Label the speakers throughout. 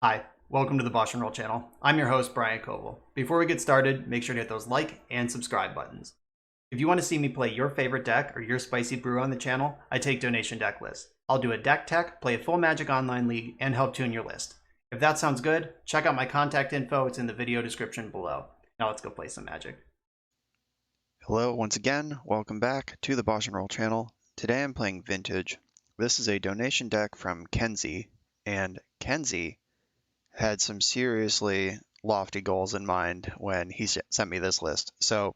Speaker 1: Hi, welcome to the BoshNRoll channel. I'm your host, Brian Koval. Before we get started, make sure to hit those like and subscribe buttons. If you want to see me play your favorite deck or your spicy brew on the channel, I take donation deck lists. I'll do a deck tech, play a full Magic Online League, and help tune your list. If that sounds good, check out my contact info. It's in the video description below. Now let's go play some Magic.
Speaker 2: Hello once again, welcome back to the BoshNRoll channel. Today I'm playing Vintage. This is a donation deck from Kenzie, and Kenzie had some seriously lofty goals in mind when he sent me this list. So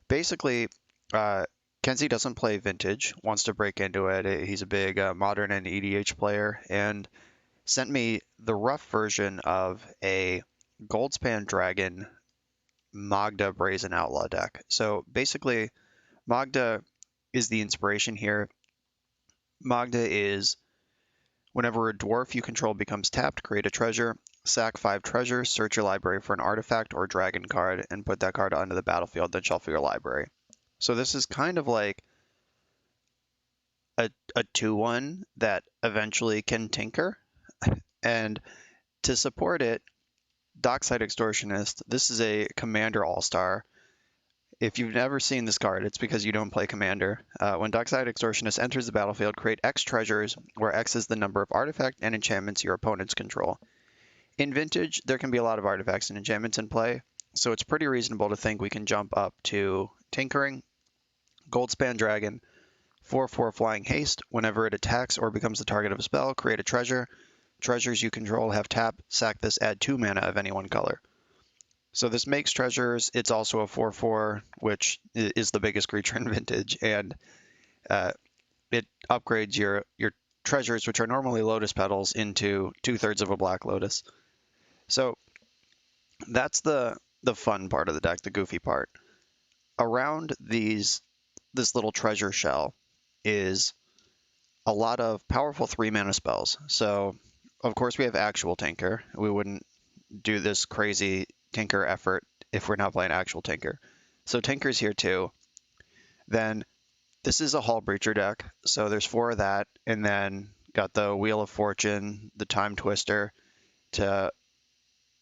Speaker 2: basically, Kenzie doesn't play Vintage, wants to break into it. He's a big Modern and EDH player, and sent me the rough version of a Goldspan Dragon Magda Brazen Outlaw deck. So basically, Magda is the inspiration here. Magda is whenever a dwarf you control becomes tapped, create a treasure, sack 5 treasures, search your library for an artifact or dragon card, and put that card onto the battlefield, then shuffle your library. So this is kind of like a 2-1 that eventually can tinker. And to support it, Dockside Extortionist, this is a Commander All-Star. If you've never seen this card, it's because you don't play Commander. When Dockside Extortionist enters the battlefield, create X treasures, where X is the number of artifact and enchantments your opponents control. In Vintage, there can be a lot of artifacts and enchantments in play, so it's pretty reasonable to think we can jump up to Tinkering, Goldspan Dragon, 4/4 Flying Haste. Whenever it attacks or becomes the target of a spell, create a treasure. Treasures you control have tap, sack this, add 2 mana of any one color. So this makes treasures. It's also a 4/4, which is the biggest creature in Vintage, and it upgrades your treasures, which are normally lotus petals, into 2/3 of a black lotus. So that's the fun part of the deck, the goofy part. Around this little treasure shell is a lot of powerful 3-mana spells. So of course we have actual Tinker. We wouldn't do this crazy Tinker effort if we're not playing actual Tinker. So Tinker's here too. Then this is a Hull Breacher deck, so there's 4 of that, and then got the Wheel of Fortune, the Time Twister to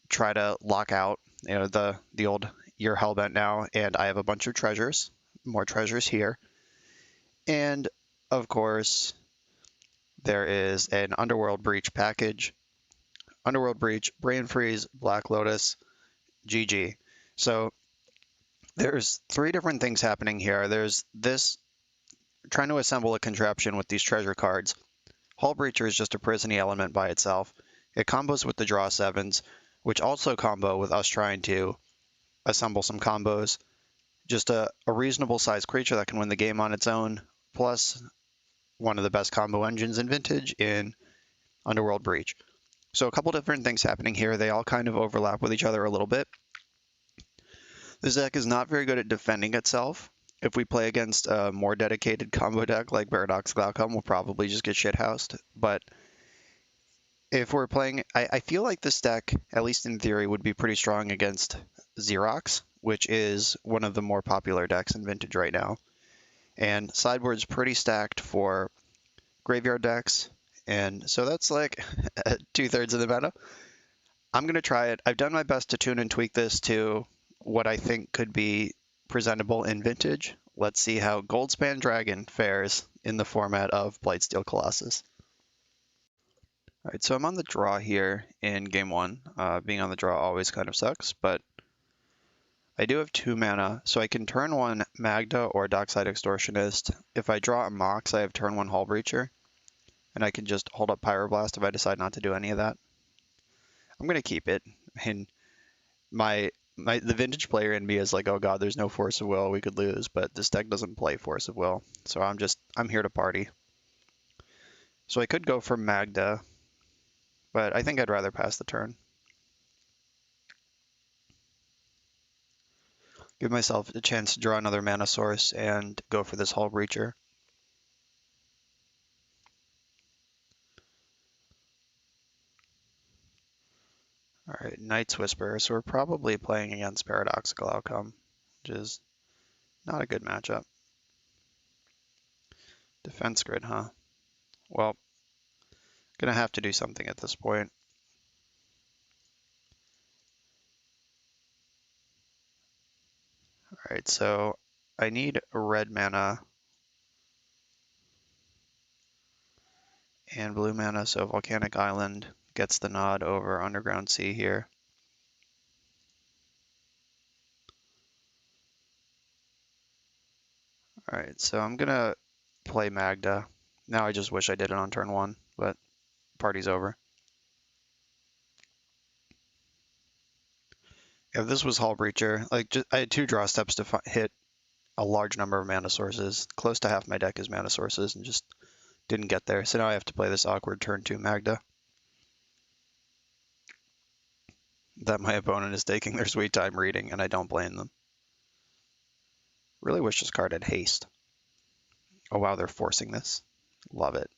Speaker 2: try to lock out, the old "you're hellbent now," and I have a bunch of treasures, more treasures here, and of course there is an Underworld Breach package. Underworld Breach, Brain Freeze, Black Lotus, GG. So there's 3 different things happening here. There's this trying to assemble a contraption with these treasure cards. Hull Breacher is just a prisony element by itself. It combos with the draw 7s, which also combo with us trying to assemble some combos. Just a reasonable sized creature that can win the game on its own, plus one of the best combo engines in Vintage in Underworld Breach. So a couple different things happening here. They all kind of overlap with each other a little bit. This deck is not very good at defending itself. If we play against a more dedicated combo deck like Paradoxical Outcome, we'll probably just get shithoused. But if we're playing, I feel like this deck, at least in theory, would be pretty strong against Xerox, which is one of the more popular decks in Vintage right now. And sideboard's pretty stacked for graveyard decks, and so that's like 2/3 of the meta. I'm going to try it. I've done my best to tune and tweak this to what I think could be presentable in Vintage. Let's see how Goldspan Dragon fares in the format of Blightsteel Colossus. All right, so I'm on the draw here in game 1. Being on the draw always kind of sucks, but I do have 2 mana, so I can turn 1 Magda or Dockside Extortionist. If I draw a Mox, I have turn 1 Hull Breacher, and I can just hold up Pyroblast if I decide not to do any of that. I'm going to keep it, and the Vintage player in me is like, oh god, there's no Force of Will, we could lose, but this deck doesn't play Force of Will, so I'm here to party. So I could go for Magda, but I think I'd rather pass the turn. Give myself a chance to draw another mana source and go for this Hull Breacher. Alright, Night's Whisper, so we're probably playing against Paradoxical Outcome, which is not a good matchup. Defense Grid, huh? Well, gonna have to do something at this point. Alright, so I need red mana and blue mana, so Volcanic Island gets the nod over Underground Sea here. Alright, so I'm gonna play Magda. Now I just wish I did it on turn 1, but party's over. If this was Hull Breacher, like I had 2 draw steps to hit a large number of mana sources. Close to half my deck is mana sources, and just didn't get there. So now I have to play this awkward turn 2 Magda that my opponent is taking their sweet time reading, and I don't blame them. Really wish this card had haste. Oh wow, they're forcing this. Love it.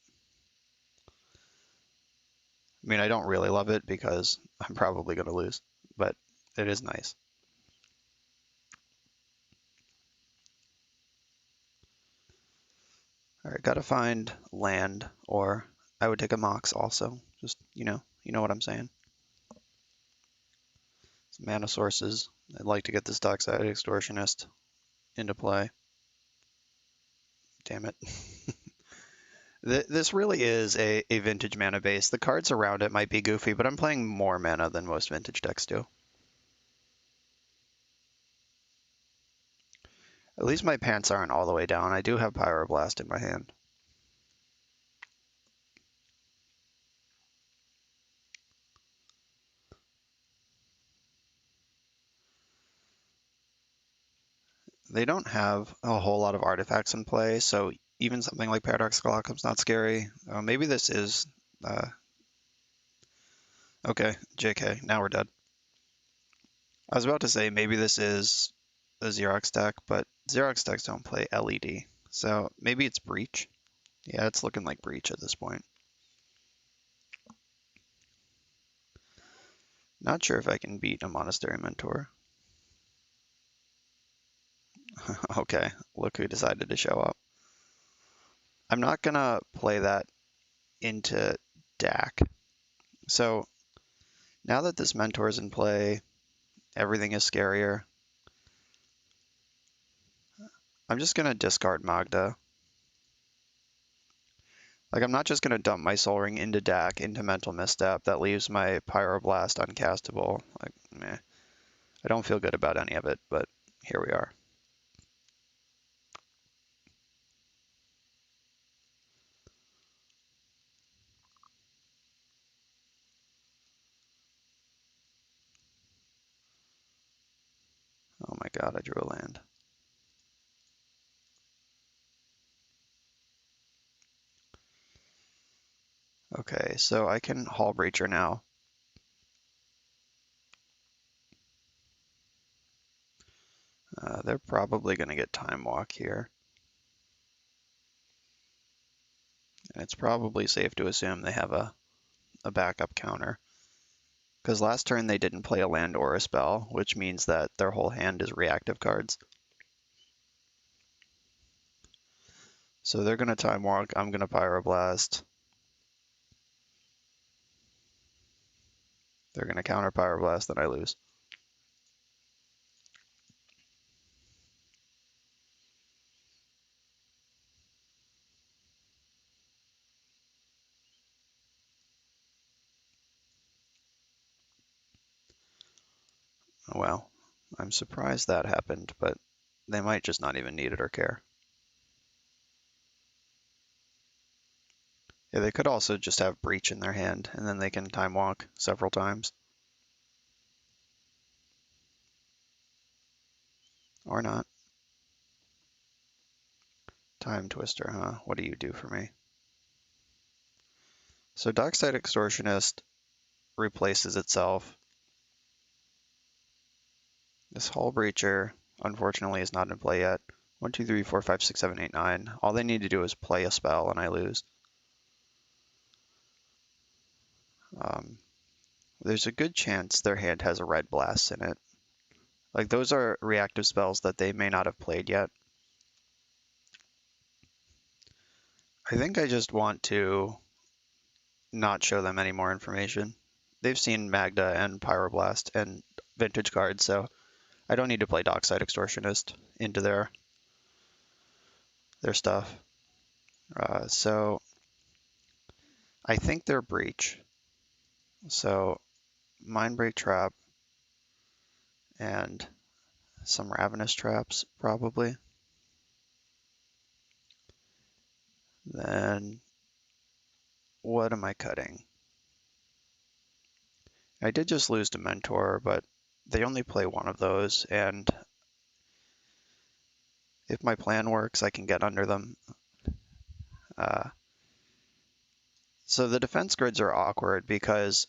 Speaker 2: I mean, I don't really love it because I'm probably going to lose, but it is nice. All right, gotta find land, or I would take a Mox also. Just, you know what I'm saying. Some mana sources. I'd like to get this Dockside Extortionist into play. Damn it. This really is a vintage mana base. The cards around it might be goofy, but I'm playing more mana than most vintage decks do. At least my pants aren't all the way down. I do have Pyroblast in my hand. They don't have a whole lot of artifacts in play, so even something like Paradoxical Outcome's not scary. Maybe this is... okay, JK, now we're dead. I was about to say maybe this is a Xerox deck, but Xerox decks don't play LED, so maybe it's Breach. Yeah, it's looking like Breach at this point. Not sure if I can beat a Monastery Mentor. Okay, look who decided to show up. I'm not gonna play that into DAC. So now that this Mentor is in play, everything is scarier. I'm just gonna discard Magda. Like, I'm not just gonna dump my Sol Ring into DAC, into Mental Misstep. That leaves my Pyroblast uncastable. Like, meh. I don't feel good about any of it, but here we are. Oh my god, I drew a land. Okay, so I can Hull Breacher now. They're probably going to get Time Walk here. And it's probably safe to assume they have a backup counter. Because last turn they didn't play a land or a spell, which means that their whole hand is reactive cards. So they're going to Time Walk, I'm going to Pyroblast. They're going to counter Pyroblast, then I lose. Oh well, I'm surprised that happened, but they might just not even need it or care. Yeah, they could also just have Breach in their hand, and then they can Time Walk several times. Or not. Time Twister, huh? What do you do for me? So Dockside Extortionist replaces itself. This Hull Breacher, unfortunately, is not in play yet. 1, 2, 3, 4, 5, 6, 7, 8, 9. All they need to do is play a spell and I lose. There's a good chance their hand has a Red Blast in it. Like, those are reactive spells that they may not have played yet. I think I just want to not show them any more information. They've seen Magda and Pyroblast and vintage cards, so I don't need to play Dockside Extortionist into their stuff. So I think they're Breach. So Mindbreak Trap and some Ravenous Traps, probably. Then what am I cutting? I did just lose to Mentor, but they only play one of those, and if my plan works, I can get under them. So the defense grids are awkward because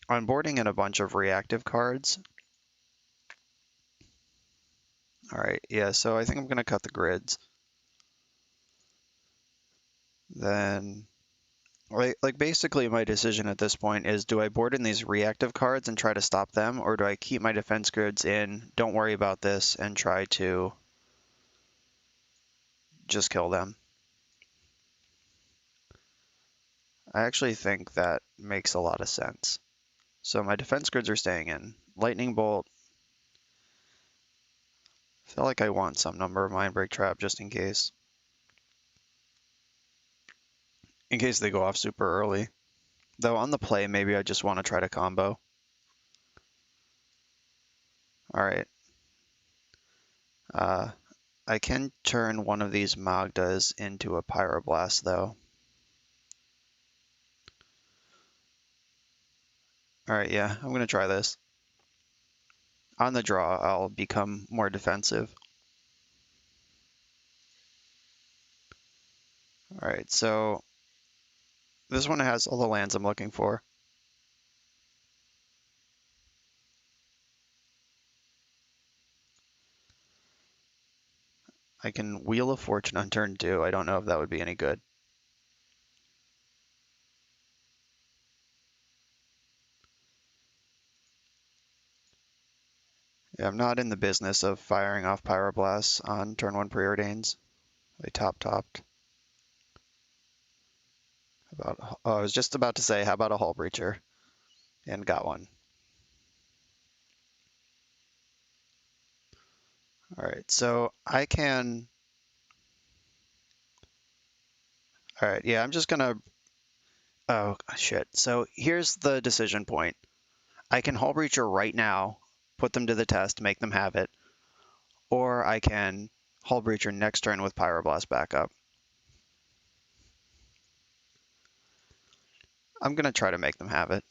Speaker 2: I'm boarding in a bunch of reactive cards. All right, yeah, so I think I'm going to cut the grids. Then, like basically my decision at this point is, do I board in these reactive cards and try to stop them, or do I keep my defense grids in, don't worry about this, and try to just kill them? I actually think that makes a lot of sense. So my defense grids are staying in. Lightning Bolt. I feel like I want some number of Mindbreak Trap just in case. In case they go off super early. Though on the play, maybe I just want to try to combo. Alright. I can turn one of these Magdas into a Pyroblast, though. Alright, yeah, I'm going to try this. On the draw, I'll become more defensive. Alright, so this one has all the lands I'm looking for. I can Wheel of Fortune on turn 2. I don't know if that would be any good. Yeah, I'm not in the business of firing off Pyroblasts on turn 1 preordains. They topped. I was just about to say, how about a Hull Breacher? And got one. Alright, so I can... Alright, yeah, I'm just gonna... Oh, shit. So here's the decision point. I can Hull Breacher right now, put them to the test, make them have it, or I can Hull Breacher next turn with Pyroblast backup. I'm gonna try to make them have it.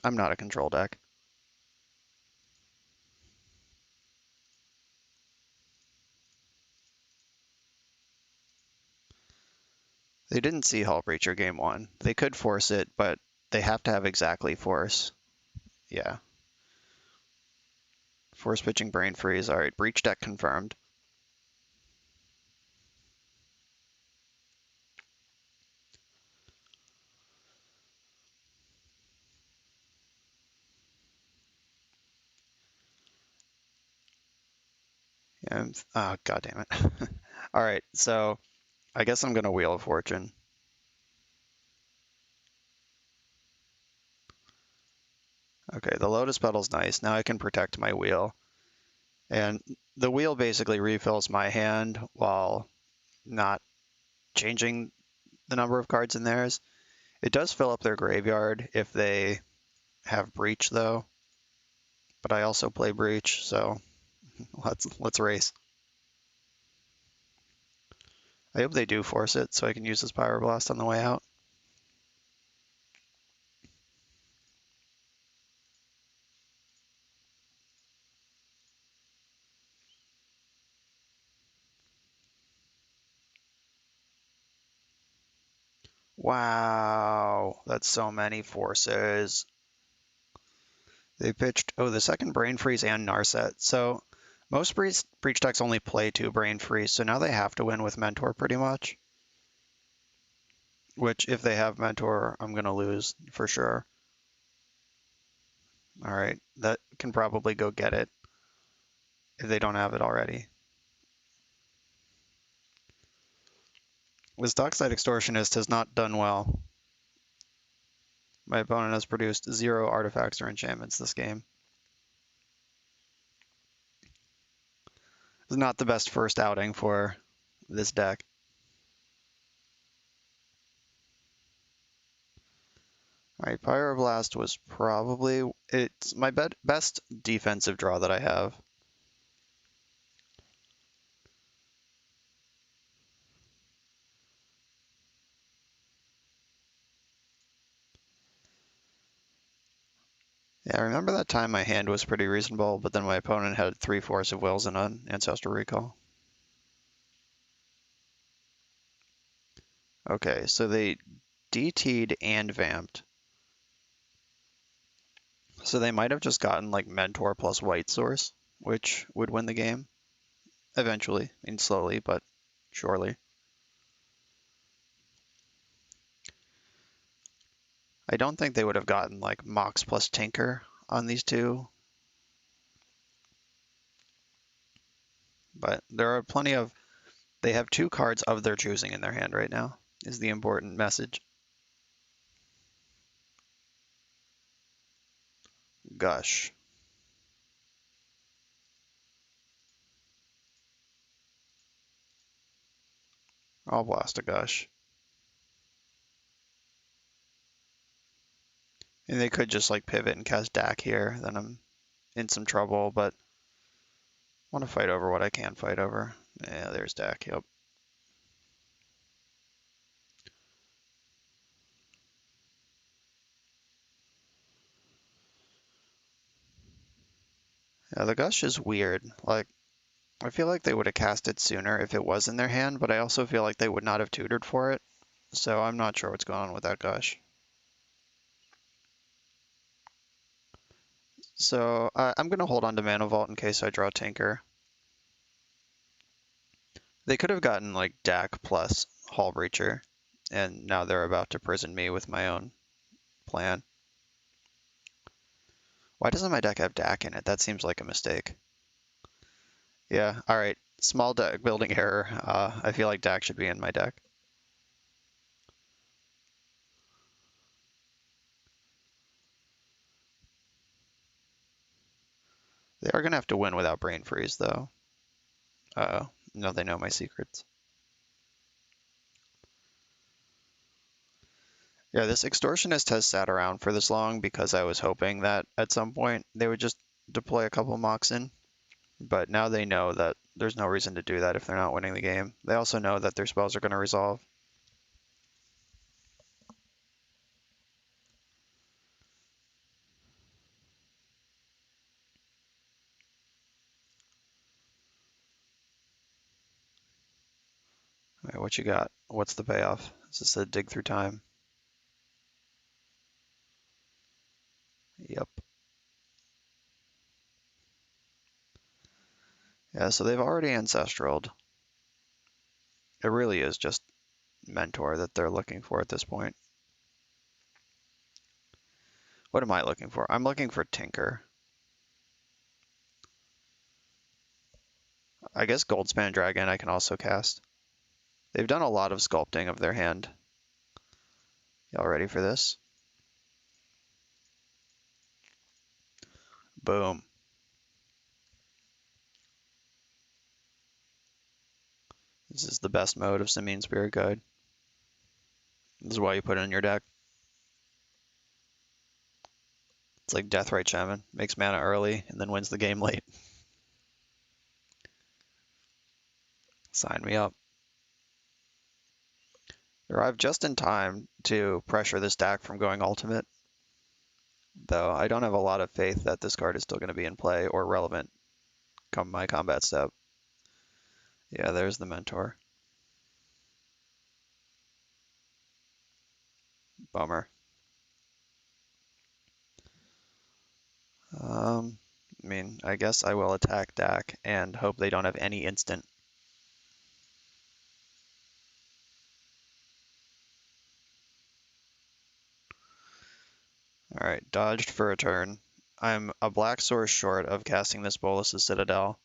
Speaker 2: I'm not a control deck. They didn't see Hull Breacher game 1. They could force it, but they have to have exactly force. Yeah. Force pitching Brain Freeze. Alright, Breach deck confirmed. And, oh, god damn it. Alright, so I guess I'm gonna Wheel of Fortune. Okay, the Lotus Petal's nice. Now I can protect my wheel. And the wheel basically refills my hand while not changing the number of cards in theirs. It does fill up their graveyard if they have Breach, though. But I also play Breach, so let's race. I hope they do force it so I can use this Pyroblast on the way out. Wow, that's so many forces. They pitched, oh, the second Brain Freeze and Narset. So most Breach decks only play 2 Brain Freeze, so now they have to win with Mentor pretty much. Which, if they have Mentor, I'm going to lose for sure. Alright, that can probably go get it if they don't have it already. This Dockside Extortionist has not done well. My opponent has produced 0 artifacts or enchantments this game. It's not the best first outing for this deck. All right, Pyroblast was probably it's my best defensive draw that I have. Yeah, I remember that time my hand was pretty reasonable, but then my opponent had 3 Force of Wills and an Ancestral Recall. Okay, so they DT'd and vamped. So they might have just gotten like Mentor plus White Source, which would win the game eventually. I mean, slowly, but surely. I don't think they would have gotten like Mox plus Tinker on these two. But there are plenty of... They have 2 cards of their choosing in their hand right now, is the important message. Gush. I'll blast a Gush. And they could just like pivot and cast Dak here, then I'm in some trouble, but I want to fight over what I can fight over. Yeah, there's Dak, yep. Yeah, the Gush is weird. Like, I feel like they would have cast it sooner if it was in their hand, but I also feel like they would not have tutored for it. So I'm not sure what's going on with that Gush. So I'm going to hold on to Mana Vault in case I draw Tinker. They could have gotten like Dak plus Hall Breacher, and now they're about to prison me with my own plan. Why doesn't my deck have Dak in it? That seems like a mistake. Yeah, alright. Small deck building error. I feel like Dak should be in my deck. They are going to have to win without Brain Freeze, though. Uh-oh. No, they know my secrets. Yeah, this Extortionist has sat around for this long because I was hoping that at some point they would just deploy a couple Mox in. But now they know that there's no reason to do that if they're not winning the game. They also know that their spells are going to resolve. All right, what you got? What's the payoff? Is this a dig through time? Yep. Yeah, so they've already Ancestraled. It really is just Mentor that they're looking for at this point. What am I looking for? I'm looking for Tinker. I guess Goldspan Dragon I can also cast. They've done a lot of sculpting of their hand. Y'all ready for this? Boom. This is the best mode of Simian Spirit Guide. This is why you put it in your deck. It's like Deathrite Shaman. Makes mana early and then wins the game late. Sign me up. Arrived just in time to pressure this deck from going ultimate. Though I don't have a lot of faith that this card is still going to be in play or relevant come my combat step. Yeah, there's the Mentor. Bummer. I mean, I guess I will attack Dak and hope they don't have any instant. Alright, dodged for a turn. I'm a black source short of casting this Bolas's Citadel.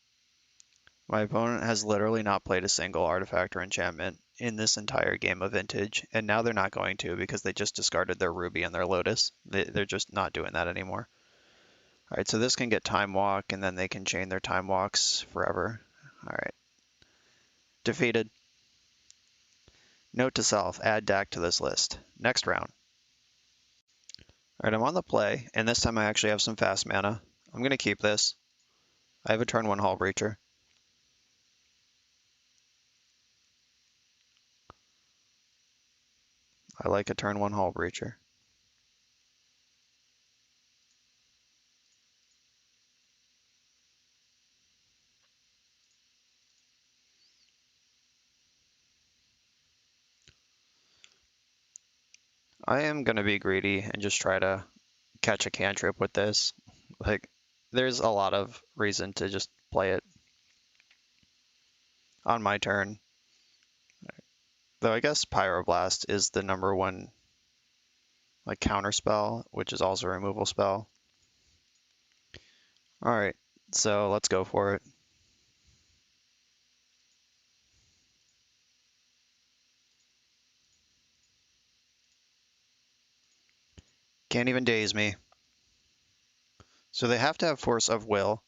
Speaker 2: My opponent has literally not played a single artifact or enchantment in this entire game of Vintage, and now they're not going to because they just discarded their Ruby and their Lotus. They're just not doing that anymore. Alright, so this can get Time Walk, and then they can chain their Time Walks forever. Alright. Defeated. Note to self, add deck to this list. Next round. Alright, I'm on the play, and this time I actually have some fast mana. I'm going to keep this. I have a turn 1 Hull Breacher. I like a turn 1 Hull Breacher. I am going to be greedy and just try to catch a cantrip with this. Like, there's a lot of reason to just play it on my turn. Though I guess Pyroblast is the #1 like counter spell, which is also a removal spell. Alright, so let's go for it. Can't even daze me. So they have to have Force of Will.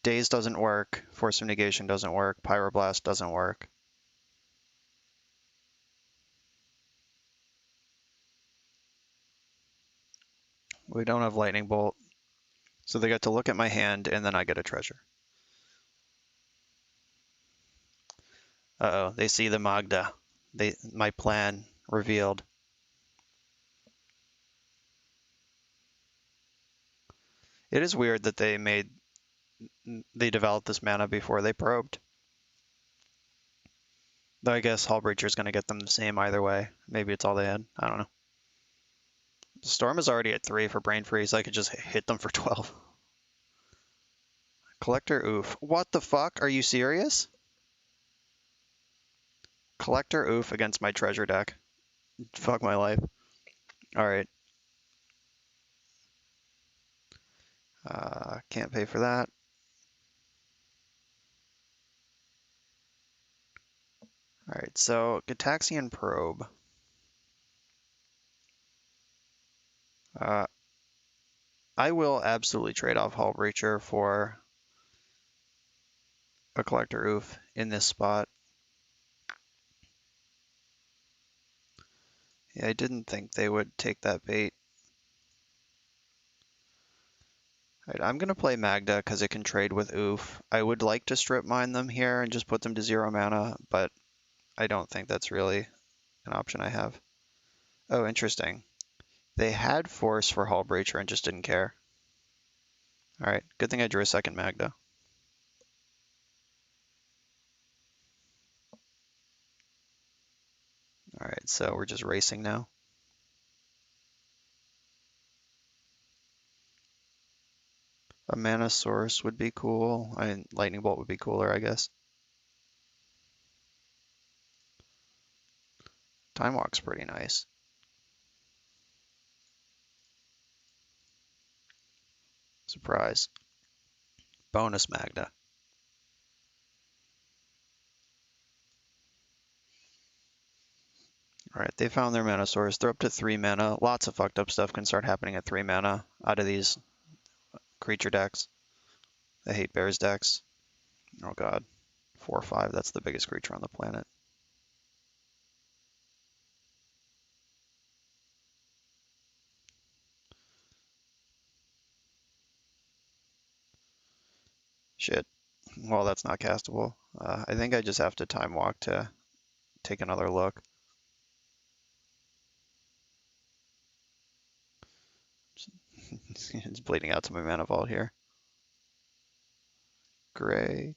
Speaker 2: Daze doesn't work, Force of Negation doesn't work, Pyroblast doesn't work. We don't have Lightning Bolt. So they get to look at my hand and then I get a treasure. Uh-oh, they see the Magda. My plan revealed. It is weird that they developed this mana before they probed. Though I guess Hull Breacher is going to get them the same either way. Maybe it's all they had. I don't know. Storm is already at 3 for Brain Freeze. I could just hit them for 12. Collector Oof. What the fuck? Are you serious? Collector Oof against my treasure deck. Fuck my life. Alright. Can't pay for that. Alright, so Gitaxian Probe. I will absolutely trade off Hull Breacher for a Collector Oof in this spot. Yeah, I didn't think they would take that bait. Alright, I'm going to play Magda because it can trade with Oof. I would like to strip mine them here and just put them to 0 mana, but I don't think that's really an option I have. Oh, interesting. They had Force for Hull Breacher and just didn't care. Alright, good thing I drew a second Magda. Alright, so we're just racing now. A mana source would be cool. Lightning Bolt would be cooler, I guess. Time Walk's pretty nice. Surprise. Bonus Magda. Alright, they found their mana source. They're up to 3 mana. Lots of fucked up stuff can start happening at 3 mana out of these creature decks. I hate bears decks. Oh god. 4 or 5, that's the biggest creature on the planet. Shit. Well, that's not castable. I think I just have to Time Walk to take another look. It's bleeding out to my mana vault here. Great.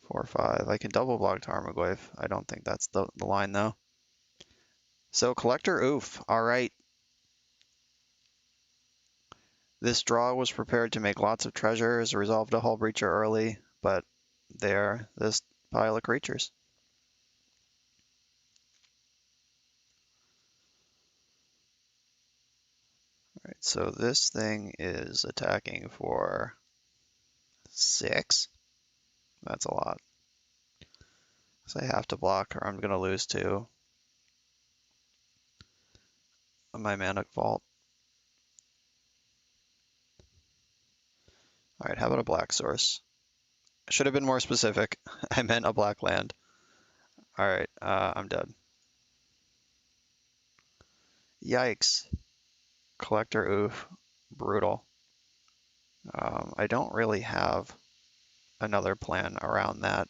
Speaker 2: 4 or 5. I can double block Tarmogoyf. I don't think that's the line though. So Collector Oof. Alright. This draw was prepared to make lots of treasures, resolved a Hull Breacher early, but they're this pile of creatures. Alright, so this thing is attacking for 6. That's a lot. So I have to block or I'm going to lose to my mana vault. All right, how about a black source? I should have been more specific. I meant a black land. All right, I'm dead. Yikes. Collector oof. Brutal. I don't really have another plan around that.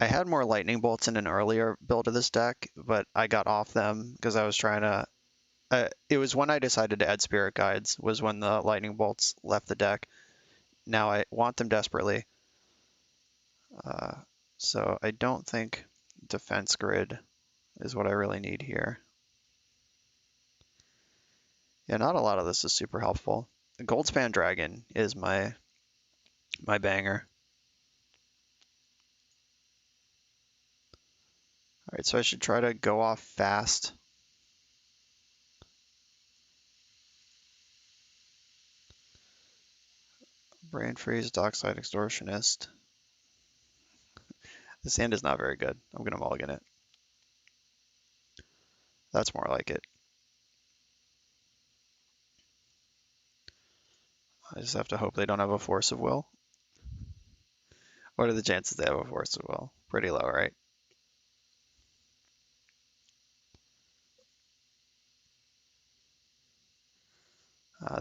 Speaker 2: I had more lightning bolts in an earlier build of this deck, but I got off them because I was trying to. It was when I decided to add spirit guides was when the lightning bolts left the deck. Now I want them desperately. Uh, so I don't think defense grid is what I really need here. Yeah, not a lot of this is super helpful. The Goldspan Dragon is my banger. All right, so I should try to go off fast. Brain Freeze, Dockside Extortionist. This hand is not very good. I'm gonna mulligan it. That's more like it. I just have to hope they don't have a Force of Will. What are the chances they have a Force of Will? Pretty low, right?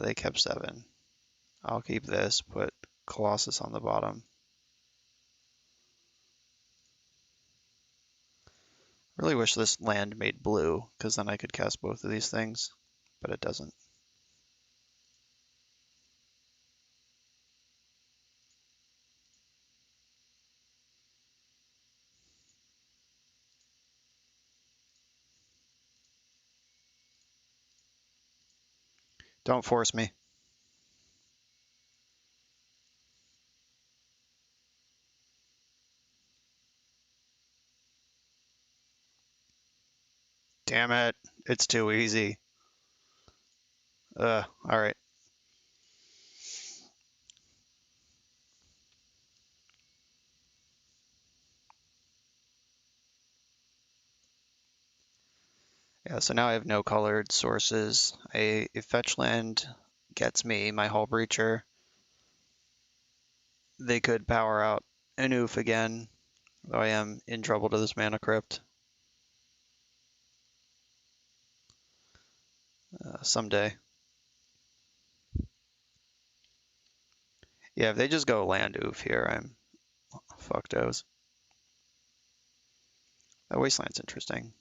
Speaker 2: They kept 7. I'll keep this, put Colossus on the bottom. Really wish this land made blue, because then I could cast both of these things, but it doesn't. Don't force me. Damn it. It's too easy. Alright. Yeah, so now I have no colored sources. A fetch land gets me my Hull Breacher. They could power out an oof again, though I am in trouble to this mana crypt. Someday. Yeah, if they just go land oof here, I'm fucked-os. That Wasteland's interesting.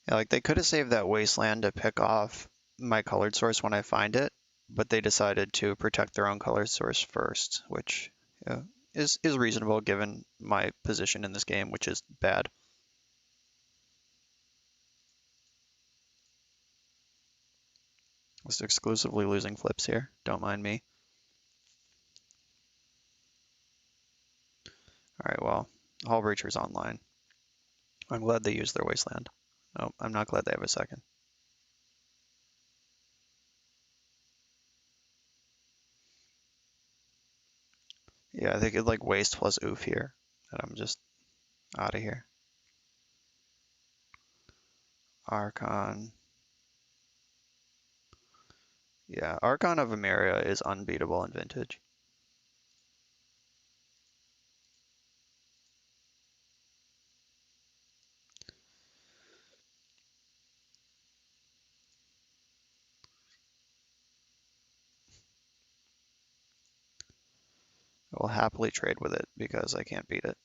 Speaker 2: Yeah, like they could have saved that Wasteland to pick off my colored source when I find it, but they decided to protect their own colored source first, which is reasonable given my position in this game, which is bad. Just exclusively losing flips here. Don't mind me. All right, well, Hull Breacher's online. I'm glad they used their Wasteland. Oh, I'm not glad they have a second. Yeah, they could like waste plus oof here, and I'm just out of here. Archon. Yeah, Archon of Emeria is unbeatable in Vintage. I will happily trade with it because I can't beat it.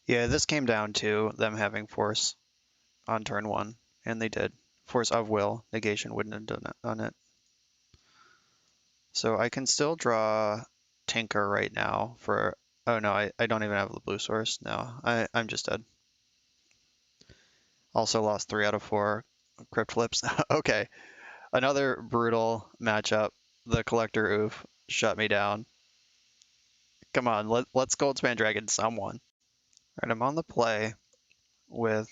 Speaker 2: Yeah, this came down to them having Force on turn 1, and they did. Force of Will, negation wouldn't have done it. So I can still draw Tinker right now for... Oh no, I don't even have the blue source. No, I'm just dead. Also lost 3 out of 4 crypt flips. Okay, another brutal matchup. The Collector Oof shut me down. Come on, let's Goldspan Dragon someone. Alright, I'm on the play with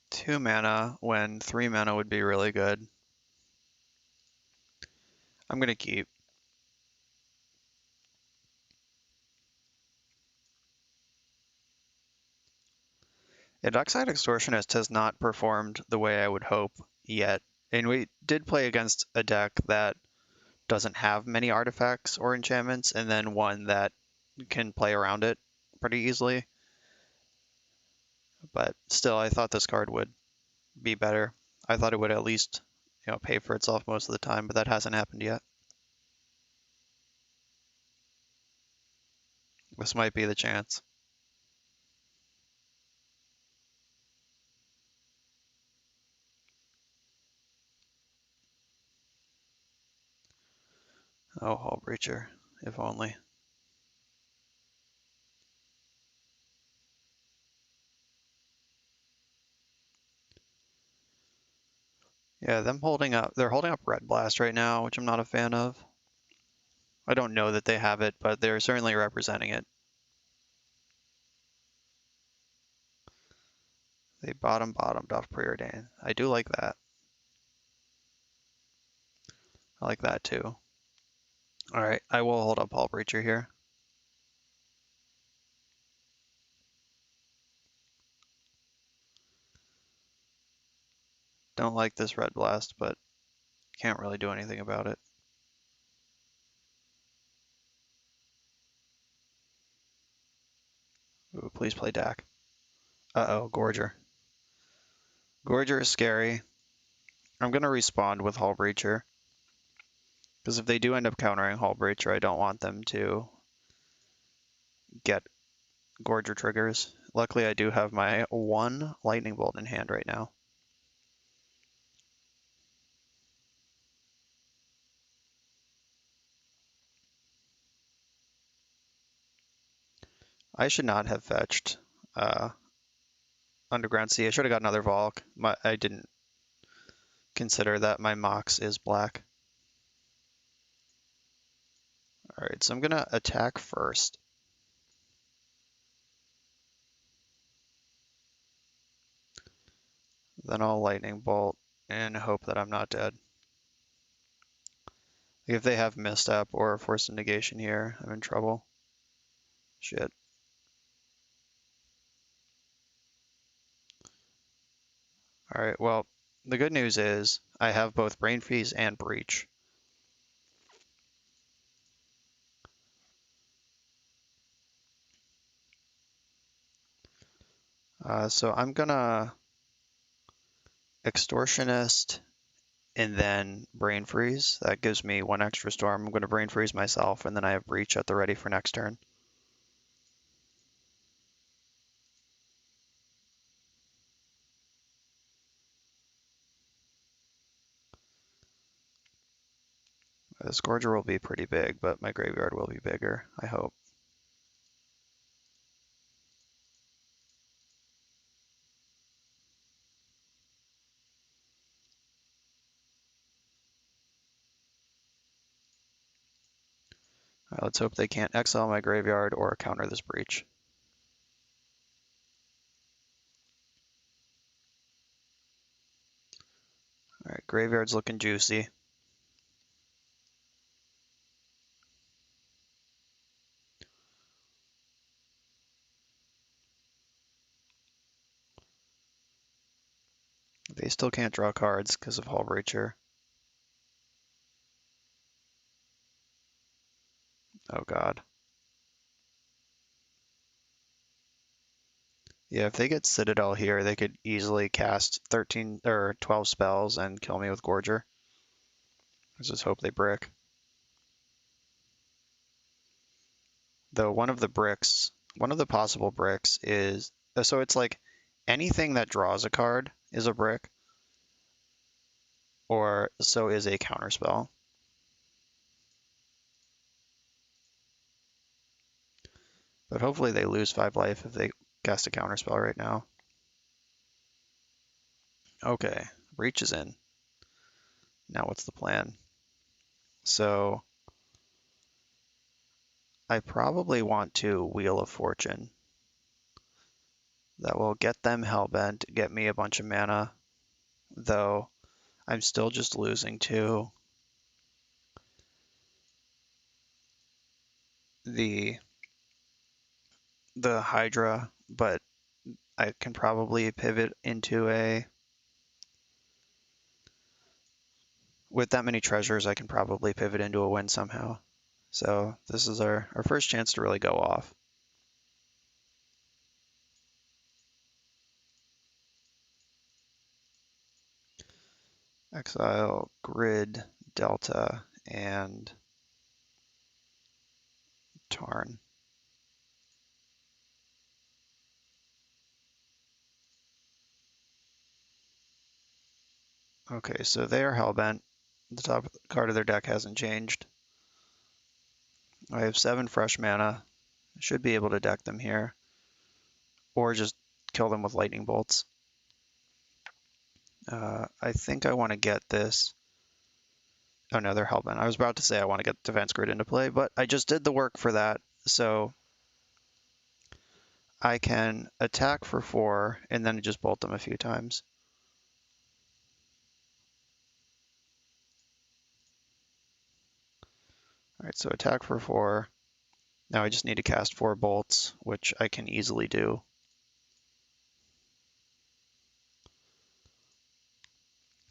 Speaker 2: 2 mana when 3 mana would be really good. I'm gonna keep. Yeah, Dockside Extortionist has not performed the way I would hope yet. And we did play against a deck that doesn't have many artifacts or enchantments, and then one that can play around it pretty easily. But still, I thought this card would be better. I thought it would at least, pay for itself most of the time, but that hasn't happened yet. This might be the chance. Oh, Hull Breacher, if only. Yeah, they're holding up Red Blast right now, which I'm not a fan of. I don't know that they have it, but they're certainly representing it. They bottomed off Preordain. I do like that. I like that too. Alright, I will hold up Hull Breacher here. Don't like this Red Blast, but can't really do anything about it. Ooh, please play Dak. Uh-oh, Gorger. Gorger is scary. I'm going to respond with Hull Breacher. Because if they do end up countering Hull Breacher, I don't want them to get Gorger triggers. Luckily, I do have my one Lightning Bolt in hand right now. I should not have fetched Underground Sea. I should have got another Volk. I didn't consider that my Mox is black. Alright, so I'm going to attack first. Then I'll Lightning Bolt and hope that I'm not dead. If they have Misstep or Force of Negation here, I'm in trouble. Shit. Alright, well, the good news is I have both Brain Freeze and Breach. So I'm gonna Extortionist and then Brain Freeze. That gives me one extra storm. I'm gonna Brain Freeze myself, and then I have Breach at the ready for next turn. The Scourger will be pretty big, but my graveyard will be bigger, I hope. Let's hope they can't exile my graveyard or counter this Breach. Alright, graveyard's looking juicy. They still can't draw cards because of Hull Breacher. Oh god. Yeah, if they get Citadel here, they could easily cast 13 or 12 spells and kill me with Gorger. Let's just hope they brick. Though one of the possible bricks is, so it's like anything that draws a card is a brick, or so is a counterspell. But hopefully they lose 5 life if they cast a counterspell right now. Okay, Breach is in. Now what's the plan? So I probably want to Wheel of Fortune. That will get them Hellbent, get me a bunch of mana, though I'm still just losing to the Hydra, but I can probably pivot into a... With that many treasures, I can probably pivot into a win somehow. So this is our first chance to really go off. Exile, Grid, Delta, and Tarn. Okay, so they are Hellbent. The top card of their deck hasn't changed. I have 7 fresh mana. Should be able to deck them here. Or just kill them with lightning bolts. I think I want to get this. Oh no, they're Hellbent. I was about to say I want to get Defense Grid into play, but I just did the work for that. So I can attack for 4 and then just bolt them a few times. All right, so attack for 4. Now I just need to cast 4 bolts, which I can easily do.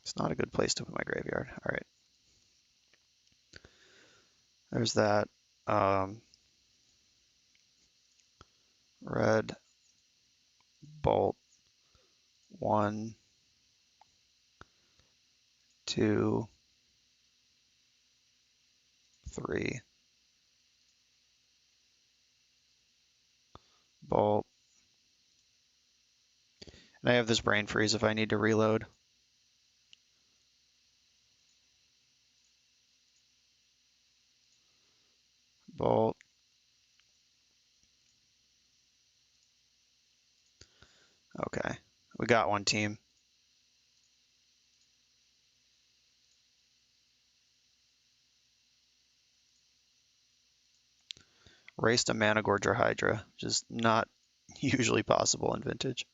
Speaker 2: It's not a good place to put my graveyard. All right. There's that. Red, bolt, 1, 2, 3. Bolt. And I have this brain freeze if I need to reload. Bolt. Okay, we got one team. Raced a Mana Gorger Hydra, which is not usually possible in Vintage.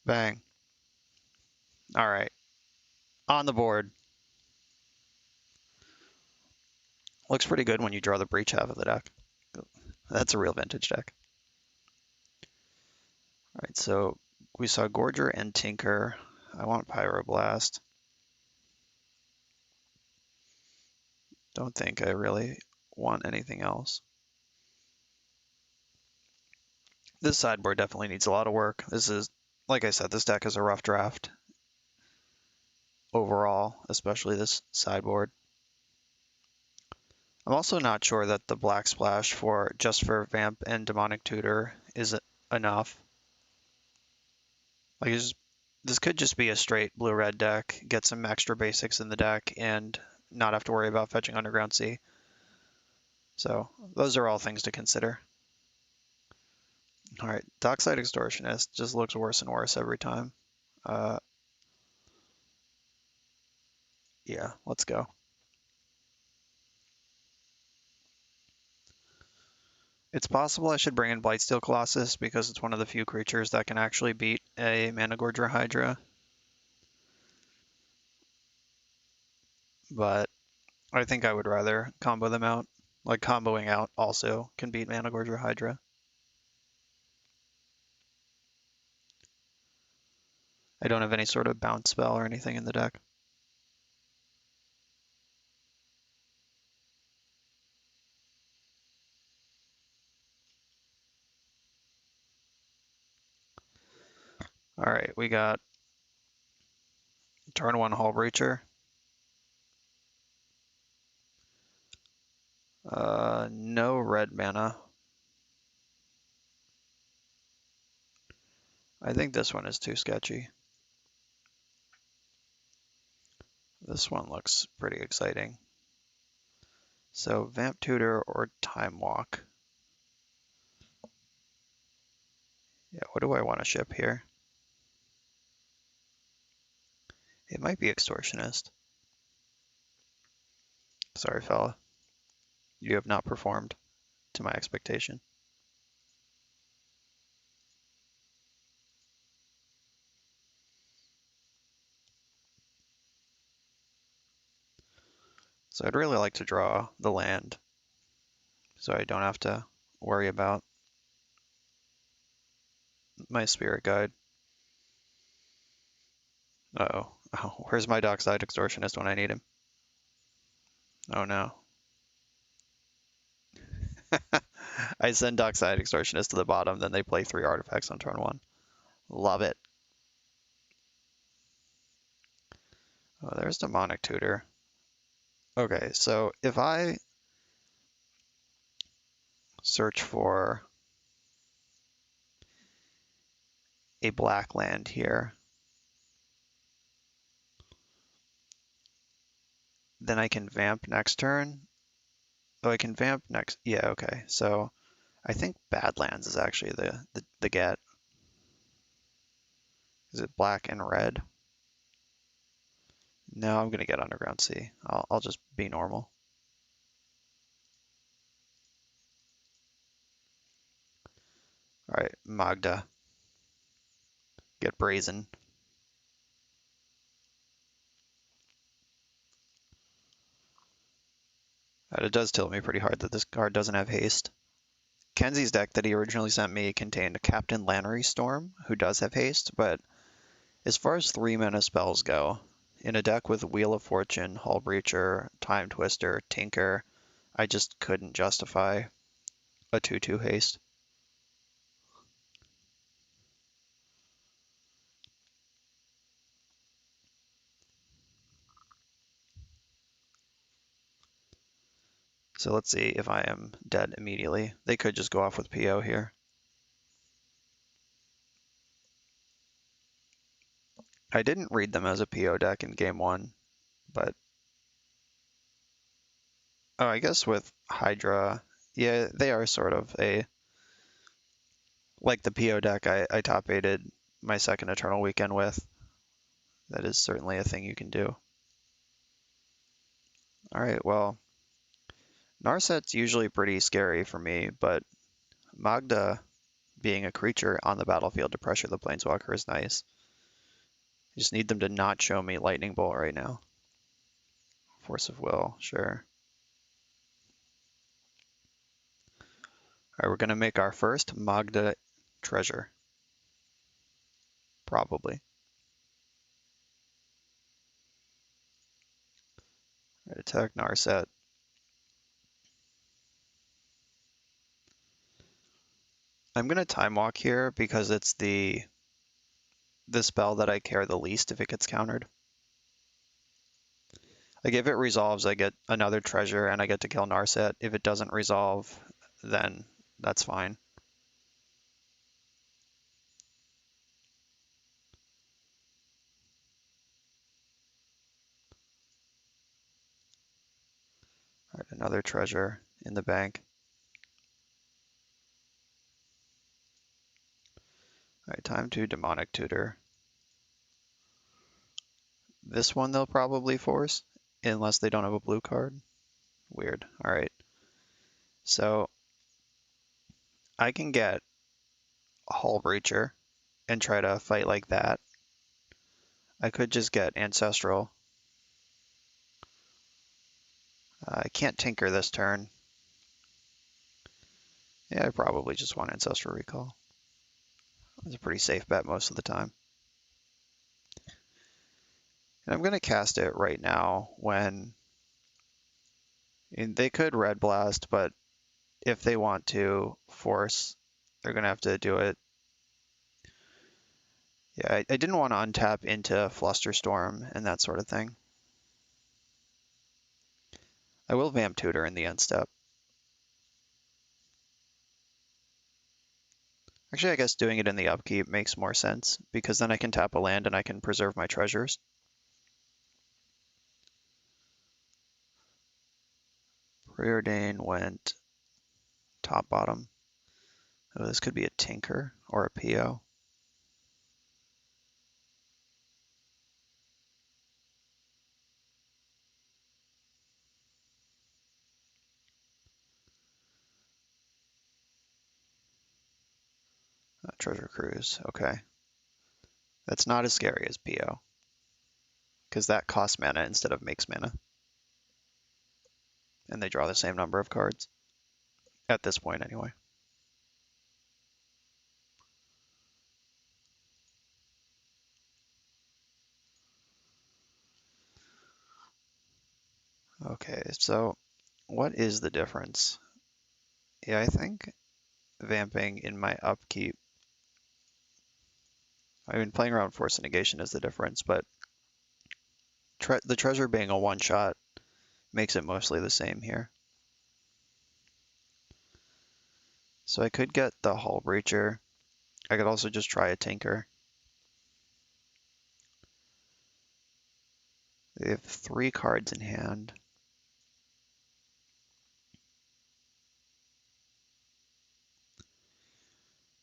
Speaker 2: Bang. All right, on the board. Looks pretty good when you draw the breach half of the deck. That's a real Vintage deck. All right, so we saw Gorger and Tinker. I want Pyroblast. Don't think I really want anything else. This sideboard definitely needs a lot of work. This is, like I said, this deck is a rough draft overall, especially this sideboard. I'm also not sure that the Black Splash for just for Vamp and Demonic Tutor is enough. Like, this could just be a straight blue-red deck, get some extra basics in the deck, and not have to worry about fetching Underground Sea. So those are all things to consider. All right, Dockside Extortionist just looks worse and worse every time. Yeah, let's go. It's possible I should bring in Blightsteel Colossus because it's one of the few creatures that can actually beat a Mana Gorger Hydra. But I think I would rather combo them out. Like, comboing out also can beat Mana Gorger Hydra. I don't have any sort of bounce spell or anything in the deck. Alright, we got turn 1 Hull Breacher. No red mana. I think this one is too sketchy. This one looks pretty exciting. So Vamp Tutor or Time Walk. Yeah, what do I want to ship here? It might be Extortionist. Sorry, fella. You have not performed to my expectation. So I'd really like to draw the land. so I don't have to worry about my spirit guide. Uh-oh. Oh, where's my dockside extortionist when I need him? Oh no. I send dockside extortionist to the bottom, then they play 3 artifacts on turn 1. Love it. Oh, there's demonic tutor. Okay, so if I search for a black land here, then I can vamp next turn. Oh, I can vamp next. Yeah, okay. So I think Badlands is actually the get. Is it black and red? No, I'm gonna get Underground Sea. I'll just be normal. All right, Magda. Get Brazen. It does tilt me pretty hard that this card doesn't have haste. Kenzie's deck that he originally sent me contained Captain Lannery Storm, who does have haste, but as far as 3-mana spells go, in a deck with Wheel of Fortune, Hull Breacher, Time Twister, Tinker, I just couldn't justify a 2/2 haste. So let's see if I am dead immediately. They could just go off with PO here. I didn't read them as a PO deck in game 1, but oh, I guess with Hydra, yeah, they are sort of like the PO deck I top 8'd my second Eternal Weekend with. That is certainly a thing you can do. All right, well, Narset's usually pretty scary for me, but Magda being a creature on the battlefield to pressure the Planeswalker is nice. I just need them to not show me Lightning Bolt right now. Force of Will, sure. All right, we're going to make our first Magda Treasure. Probably. All right, attack Narset. I'm going to Time Walk here because it's the spell that I care the least if it gets countered. Like if it resolves, I get another treasure and I get to kill Narset. If it doesn't resolve, then that's fine. All right, another treasure in the bank. All right, time to Demonic Tutor. This one they'll probably force, unless they don't have a blue card. Weird. All right. So I can get a Hull Breacher and try to fight like that. I could just get Ancestral. I can't Tinker this turn. Yeah, I probably just want Ancestral Recall. It's a pretty safe bet most of the time. And I'm going to cast it right now when they could Red Blast, but if they want to force, they're going to have to do it. Yeah, I didn't want to untap into Flusterstorm and that sort of thing. I will Vamp Tutor in the end step. Actually, I guess doing it in the upkeep makes more sense, because then I can tap a land and I can preserve my treasures. Preordain went top bottom. Oh, this could be a Tinker or a PO. Treasure Cruise, okay. That's not as scary as PO, because that costs mana instead of makes mana. And they draw the same number of cards. at this point anyway. Okay, so what is the difference? Yeah, I think vamping in my upkeep, I mean, playing around Force of Negation is the difference, but the treasure being a one-shot makes it mostly the same here. So I could get the Hull Breacher. I could also just try a Tinker. They have 3 cards in hand.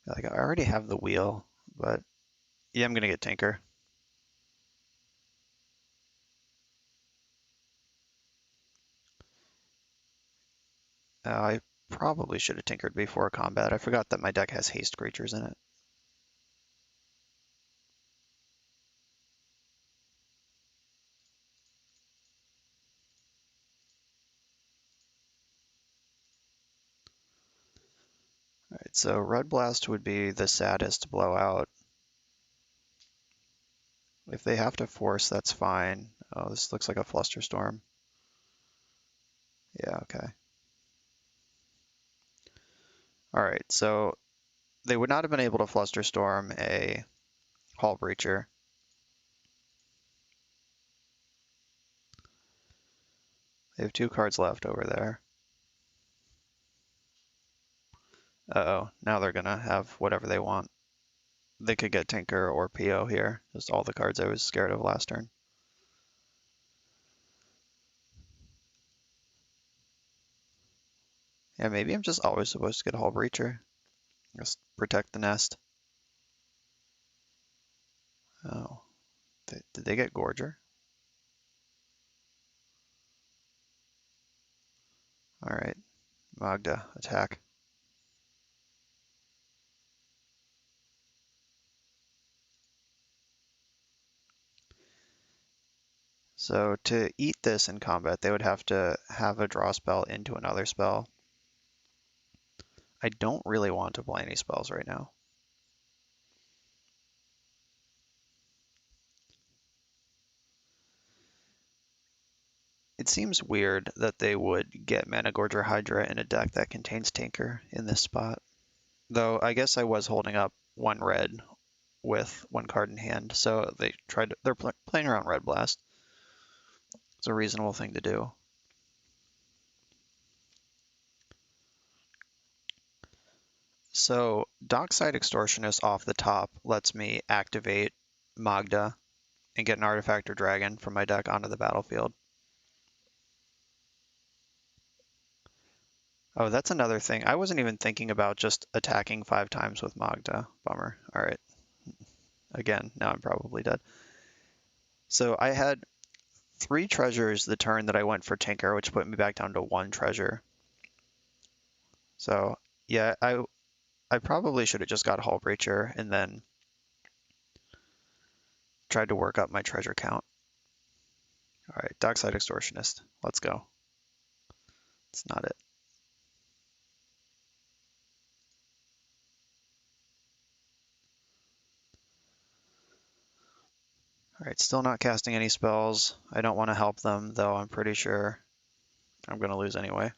Speaker 2: Like, I already have the wheel, but yeah, I'm gonna get Tinker. I probably should have tinkered before combat. I forgot that my deck has haste creatures in it. Alright, so Red Blast would be the saddest blowout. If they have to force, that's fine. Oh, this looks like a Flusterstorm. Yeah, okay. Alright, so they would not have been able to Flusterstorm a Hull Breacher. They have 2 cards left over there. Uh-oh, now they're gonna have whatever they want. They could get Tinker or PO here. Just all the cards I was scared of last turn. Yeah, maybe I'm just always supposed to get a Hull Breacher. Just protect the nest. Oh, did they get Gorger? Alright, Magda, attack. So to eat this in combat, they would have to have a draw spell into another spell. I don't really want to play any spells right now. It seems weird that they would get Managorger Hydra in a deck that contains Tinker in this spot. Though I guess I was holding up 1 red with 1 card in hand, so they're playing around Red Blast. It's a reasonable thing to do. So Dockside Extortionist off the top lets me activate Magda and get an artifact or dragon from my deck onto the battlefield. Oh, that's another thing. I wasn't even thinking about just attacking 5 times with Magda. Bummer. All right. Again, now I'm probably dead. So I had 3 treasures the turn that I went for Tinker, which put me back down to 1 treasure. So yeah, I probably should have just got Hull Breacher and then tried to work up my treasure count. All right, Dockside Extortionist. Let's go. It's not it. All right, still not casting any spells. I don't want to help them, though I'm pretty sure I'm going to lose anyway.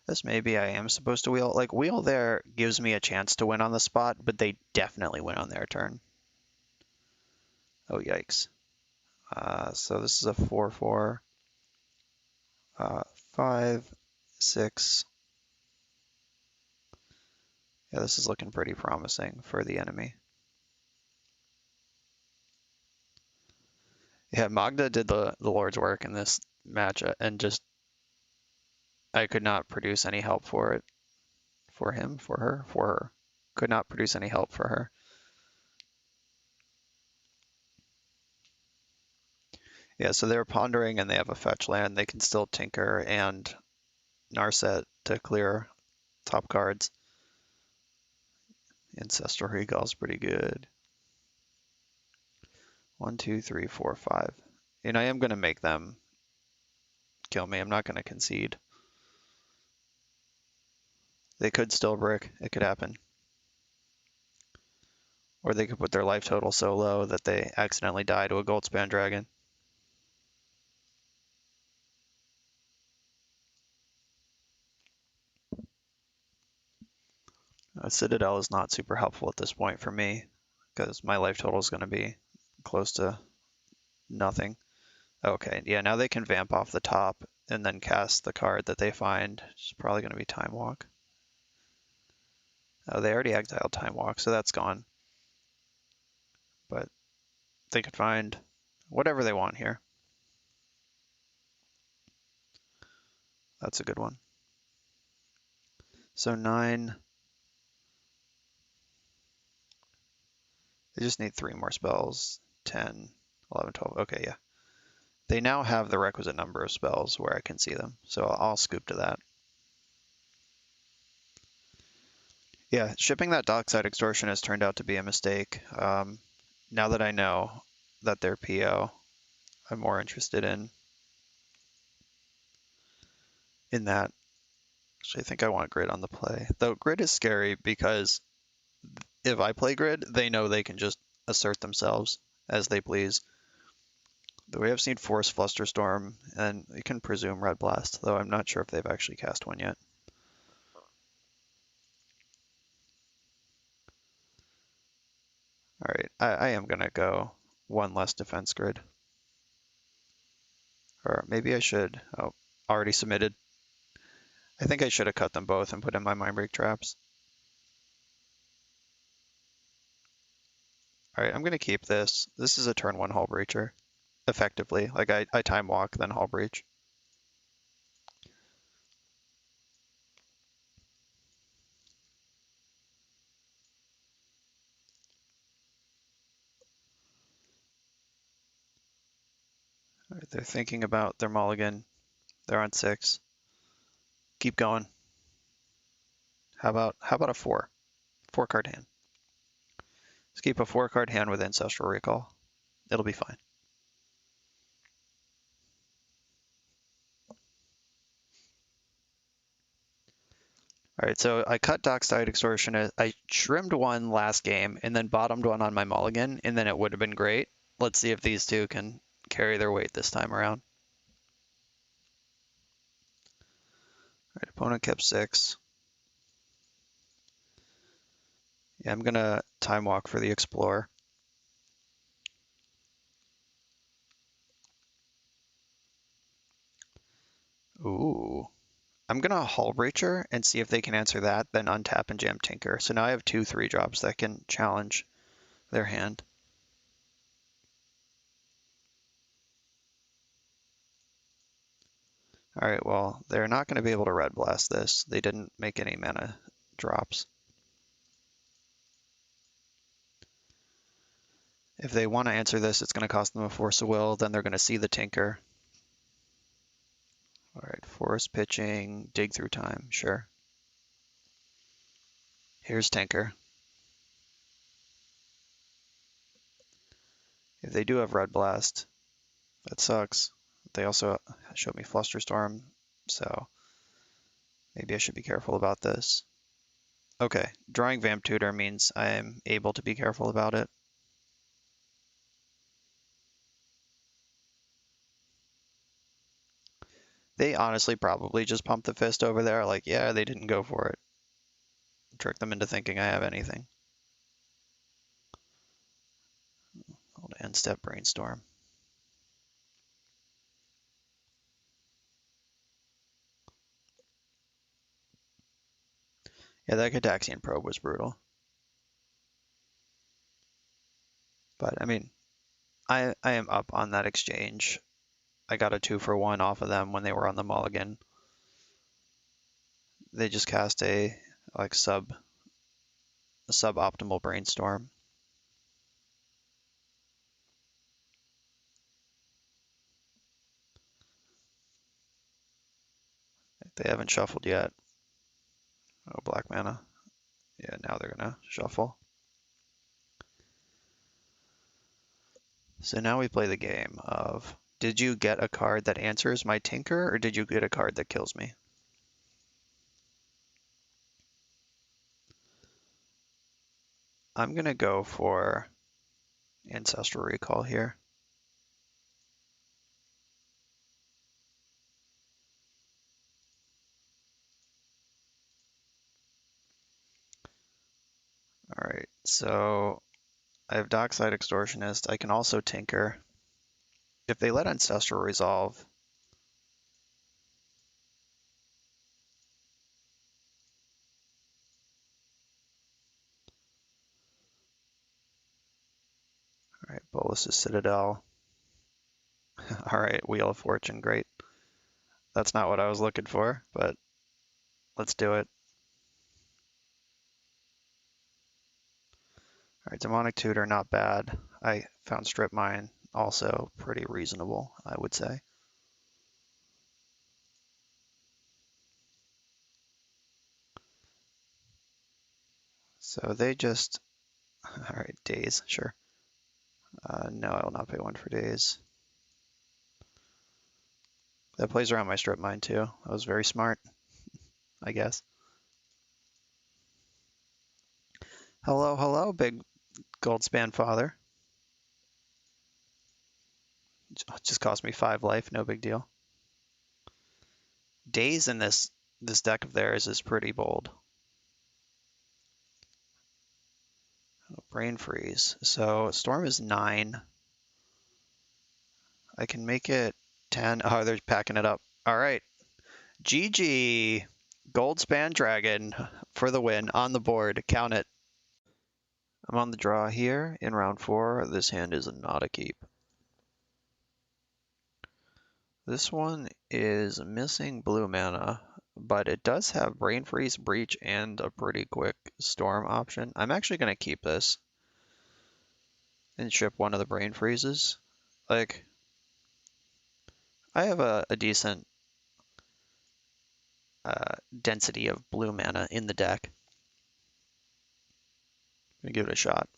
Speaker 2: This maybe I am supposed to wheel. Like, wheel there gives me a chance to win on the spot, but they definitely win on their turn. Oh, yikes. So this is a 4/4. 5, 6. Yeah, this is looking pretty promising for the enemy. Yeah, Magda did the Lord's work in this match, and just I could not produce any help for it. For him, for her. Could not produce any help for her. Yeah, so they're pondering and they have a fetch land. They can still tinker and Narset to clear top cards. Ancestral Recall is pretty good. 1, 2, 3, 4, 5. And I am going to make them kill me. I'm not going to concede. They could still brick. It could happen. Or they could put their life total so low that they accidentally die to a Goldspan Dragon. Citadel is not super helpful at this point for me because my life total is going to be close to nothing. Okay, yeah, now they can vamp off the top and then cast the card that they find, which is probably going to be Time Walk. Oh, they already exiled Time Walk, so that's gone. But they could find whatever they want here. That's a good one. So 9. They just need 3 more spells. 10, 11, 12. Okay, yeah. They now have the requisite number of spells where I can see them, so I'll scoop to that. Yeah, shipping that Dockside Extortion has turned out to be a mistake. Now that I know that they're PO, I'm more interested in that. Actually, I think I want Grid on the play. Though Grid is scary because if I play Grid, they know they can just assert themselves as they please. We have seen Force Flusterstorm, and you can presume Red Blast, though I'm not sure if they've actually cast one yet. All right, I am going to go 1 less defense grid. Or maybe I should. Oh, already submitted. I think I should have cut them both and put in my Mindbreak traps. All right, I'm going to keep this. This is a turn 1 Hull Breacher, effectively. Like I Time Walk, then Hull Breach. All right, they're thinking about their mulligan. They're on 6. Keep going. How about a 4? 4-card hand. Let's keep a 4-card hand with Ancestral Recall. It'll be fine. All right, so I cut Dockside Extortion. I trimmed 1 last game and then bottomed 1 on my mulligan, and then it would have been great. Let's see if these two can carry their weight this time around. All right, opponent kept 6. Yeah, I'm gonna Time Walk for the Explorer. Ooh. I'm gonna Hull Breacher and see if they can answer that, then untap and jam Tinker. So now I have 2 3-drops that can challenge their hand. All right, well, they're not going to be able to Red Blast this. They didn't make any mana drops. If they want to answer this, it's going to cost them a Force of Will. Then they're going to see the Tinker. All right, Force pitching, Dig Through Time, sure. Here's Tinker. If they do have Red Blast, that sucks. They also showed me Flusterstorm, so maybe I should be careful about this. Okay, drawing Vamp Tutor means I am able to be careful about it. They honestly probably just pumped the fist over there, like, yeah, they didn't go for it. Trick them into thinking I have anything. Hold end step Brainstorm. Yeah, that Cataxian Probe was brutal. But, I mean, I am up on that exchange. I got a 2-for-1 off of them when they were on the mulligan. They just cast a suboptimal Brainstorm. They haven't shuffled yet. Oh, black mana. Yeah, now they're gonna shuffle. So now we play the game of, did you get a card that answers my tinker, or did you get a card that kills me? I'm gonna go for Ancestral Recall here. All right, so I have Dockside Extortionist. I can also tinker. If they let Ancestral resolve, all right, Bolus's Citadel. All right, Wheel of Fortune, great. That's not what I was looking for, but let's do it. All right, Demonic Tutor, not bad. I found Strip Mine, also pretty reasonable, I would say. So they just, all right, Days, sure. No, I will not pay one for Days. That plays around my Strip Mine too. That was very smart, I guess. Hello, hello, big Goldspan father. Just cost me 5 life, no big deal. Days in this deck of theirs is pretty bold. Brain Freeze. So Storm is 9. I can make it 10. Oh, they're packing it up. All right. GG. Goldspan Dragon for the win on the board. Count it. I'm on the draw here in round 4. This hand is not a keep. This one is missing blue mana, but it does have Brain Freeze, Breach, and a pretty quick Storm option. I'm actually going to keep this and ship one of the Brain Freezes. Like, I have a decent density of blue mana in the deck. I'm going to give it a shot.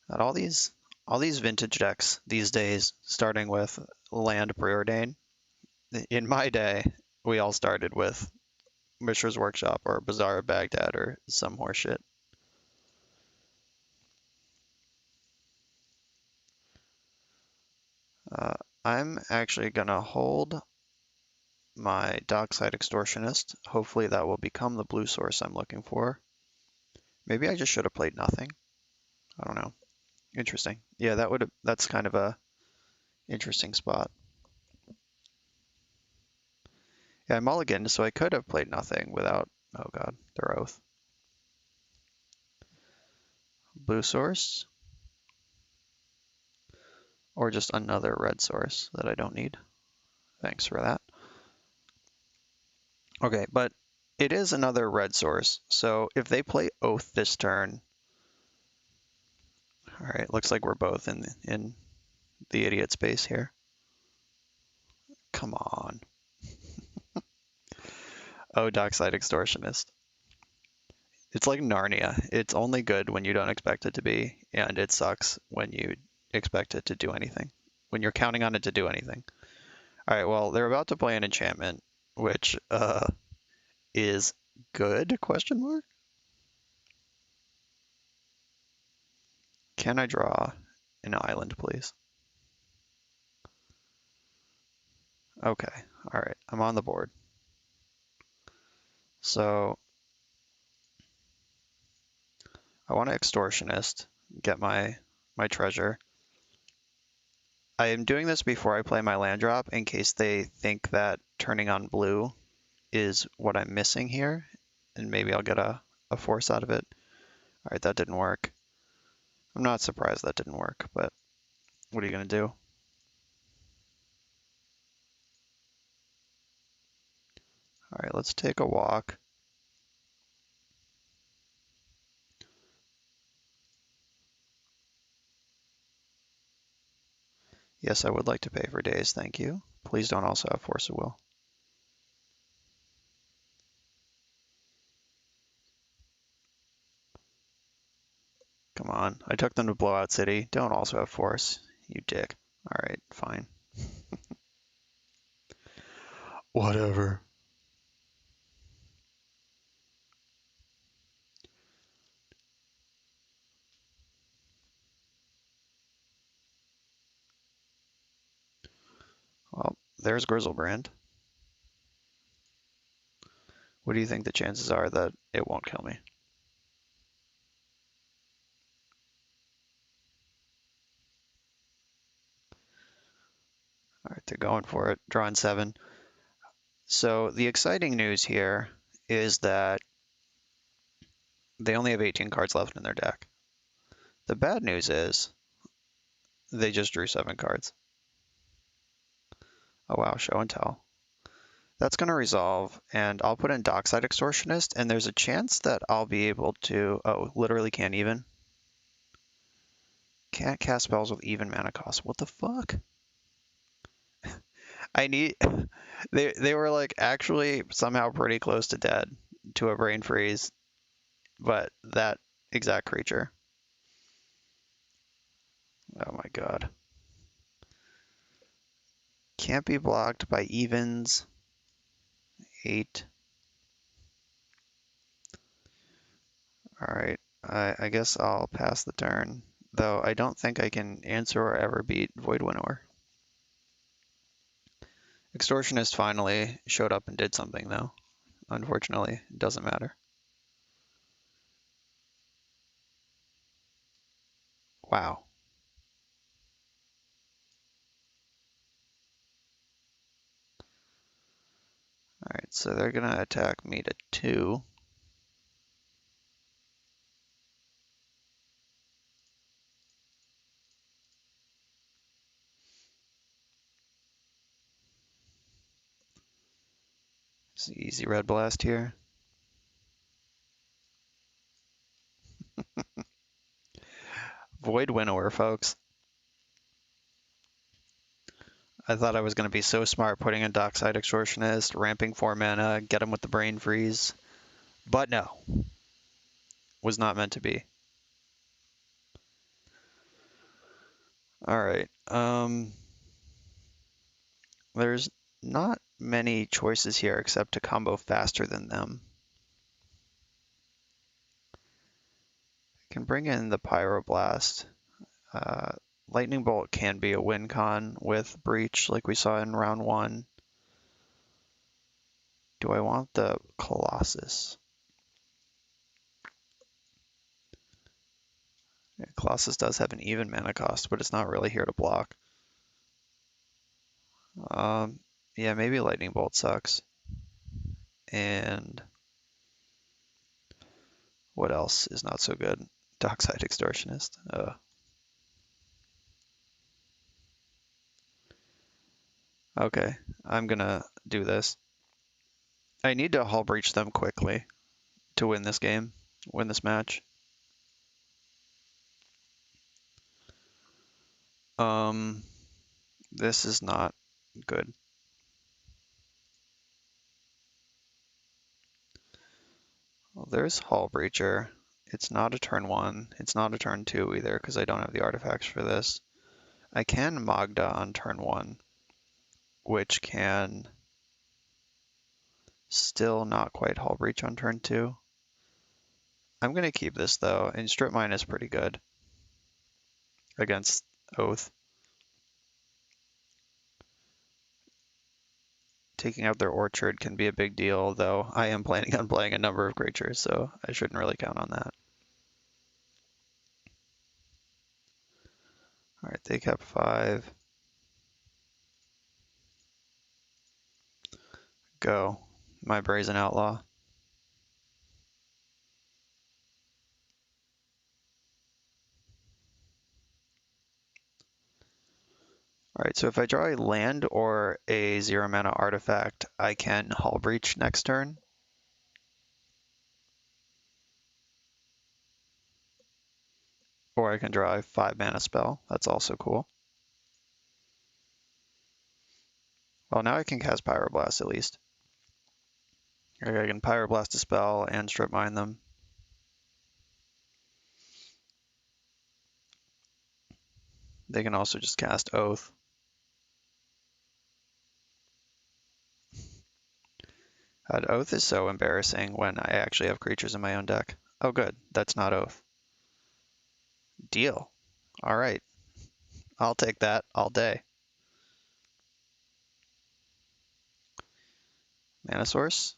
Speaker 2: And all these vintage decks these days, starting with Land Preordain. In my day, we all started with Mishra's Workshop or Bazaar of Baghdad or some horseshit. I'm actually gonna hold my Dockside Extortionist. Hopefully that will become the blue source I'm looking for. Maybe I just should have played nothing. I don't know. Interesting. Yeah, that's kind of a interesting spot. Yeah, I mulliganed, so I could have played nothing without, oh god, their oath. Blue source. Or just another red source that I don't need. Thanks for that. Okay, but it is another red source. So if they play oath this turn, all right, looks like we're both in the idiot space here. Come on. Oh, Dockside Extortionist. It's like Narnia. It's only good when you don't expect it to be, and it sucks when you expect it to do anything. When you're counting on it to do anything. All right, well, they're about to play an enchantment, which is good, question mark? Can I draw an island, please? Okay, all right, I'm on the board. So I want to Extortionist, get my treasure. I am doing this before I play my land drop in case they think that turning on blue is what I'm missing here, and maybe I'll get a force out of it. All right, that didn't work. I'm not surprised that didn't work, but what are you going to do? All right, let's take a walk. Yes, I would like to pay for days, thank you. Please don't also have Force of Will. I took them to Blowout City. Don't also have force, you dick. Alright, fine. Whatever. Well, there's Grizzlebrand. What do you think the chances are that it won't kill me? Alright, they're going for it. Drawing 7. So the exciting news here is that they only have 18 cards left in their deck. The bad news is they just drew 7 cards. Oh wow, show and tell. That's going to resolve, and I'll put in Dockside Extortionist, and there's a chance that I'll be able to... Oh, literally can't even. Can't cast spells with even mana cost. What the fuck? I need... They were like actually somehow pretty close to dead to a brain freeze, but that exact creature. Oh my god. Can't be blocked by evens. 8. Alright, I guess I'll pass the turn, though I don't think I can answer or ever beat Void Winnower. Extortionist finally showed up and did something, though. Unfortunately, it doesn't matter. Wow. Alright, so they're gonna attack me to 2. It's an easy red blast here. Void Winnower, folks. I thought I was going to be so smart putting in Dockside Extortionist, ramping 4 mana, get him with the Brain Freeze. But no. Was not meant to be. Alright. There's not many choices here except to combo faster than them. I can bring in the Pyroblast. Lightning Bolt can be a win con with Breach like we saw in round 1. Do I want the Colossus? Yeah, Colossus does have an even mana cost, but it's not really here to block. Yeah, maybe Lightning Bolt sucks. And what else is not so good? Dockside Extortionist. Okay, I'm gonna do this. I need to Hull Breach them quickly to win this game, win this match. This is not good. Well, there's Hull Breacher. It's not a turn 1. It's not a turn 2 either, because I don't have the artifacts for this. I can Magda on turn 1, which can still not quite Hull Breach on turn 2. I'm going to keep this, though, and Strip Mine is pretty good against Oath. Taking out their Orchard can be a big deal, though I am planning on playing a number of creatures, so I shouldn't really count on that. Alright, they kept 5. Go. My Brazen Outlaw. Alright, so if I draw a land or a 0 mana artifact, I can Hull Breach next turn. Or I can draw a 5 mana spell. That's also cool. Well, now I can cast Pyroblast at least. I can Pyroblast a spell and Strip Mine them. They can also just cast Oath. Oath is so embarrassing when I actually have creatures in my own deck. Oh good, that's not Oath. Deal. All right. I'll take that all day. Mana source.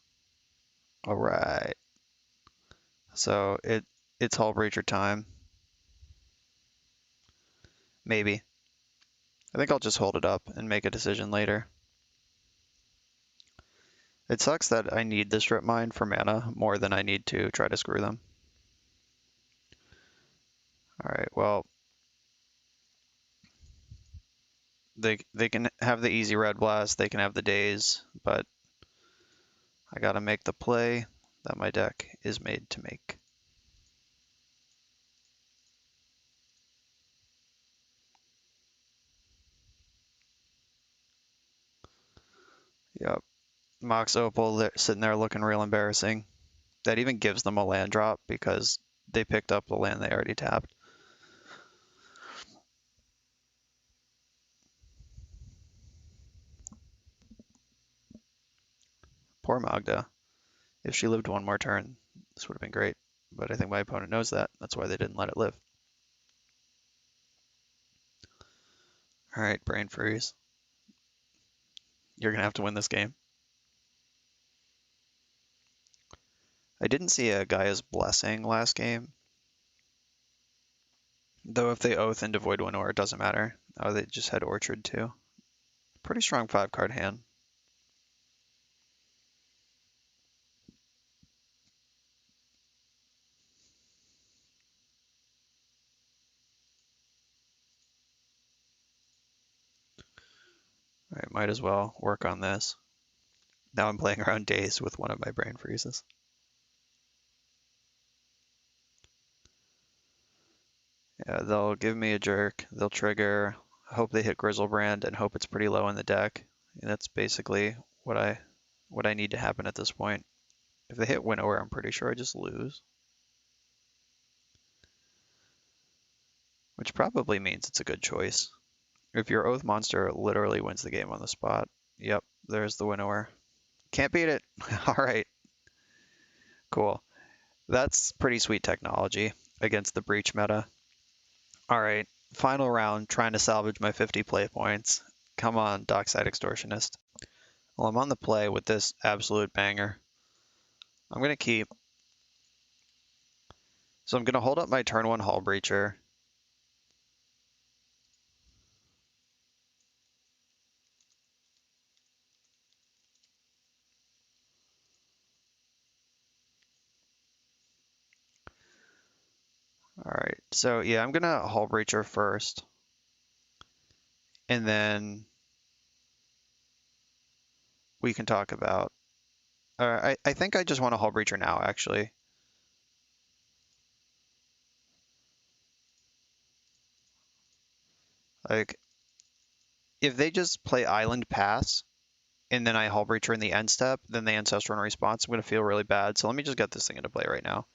Speaker 2: All right. So it's Hull Breacher time. Maybe. I think I'll just hold it up and make a decision later. It sucks that I need the Strip Mine for mana more than I need to try to screw them. All right, well, they can have the easy Red Blast, they can have the Daze, but I gotta make the play that my deck is made to make. Yep. Mox Opal sitting there looking real embarrassing. That even gives them a land drop because they picked up the land they already tapped. Poor Magda. If she lived one more turn, this would have been great. But I think my opponent knows that. That's why they didn't let it live. All right, Brain Freeze. You're going to have to win this game. I didn't see a Gaia's Blessing last game. Though if they Oath into Void Winnower, it doesn't matter. Oh, they just had Orchard too. Pretty strong 5-card hand. All right, might as well work on this. Now I'm playing around Daze with one of my Brain Freezes. Yeah, they'll give me a jerk. They'll trigger. Hope they hit Grizzlebrand and hope it's pretty low in the deck. And that's basically what I need to happen at this point. If they hit Winnower, I'm pretty sure I just lose. Which probably means it's a good choice. If your Oath monster literally wins the game on the spot. Yep, there's the Winnower. Can't beat it. All right. Cool. That's pretty sweet technology against the Breach meta. All right. Final round, trying to salvage my 50 play points. Come on, Dockside Extortionist. Well, I'm on the play with this absolute banger. I'm going to keep. So I'm going to hold up my turn 1 Hull Breacher. All right, so yeah, I'm going to Hull Breacher first. And then we can talk about. I think I just want a Hull Breacher now, actually. Like, if they just play Island Pass, and then I Hull Breacher in the end step, then the Ancestral in response, I'm going to feel really bad. So let me just get this thing into play right now.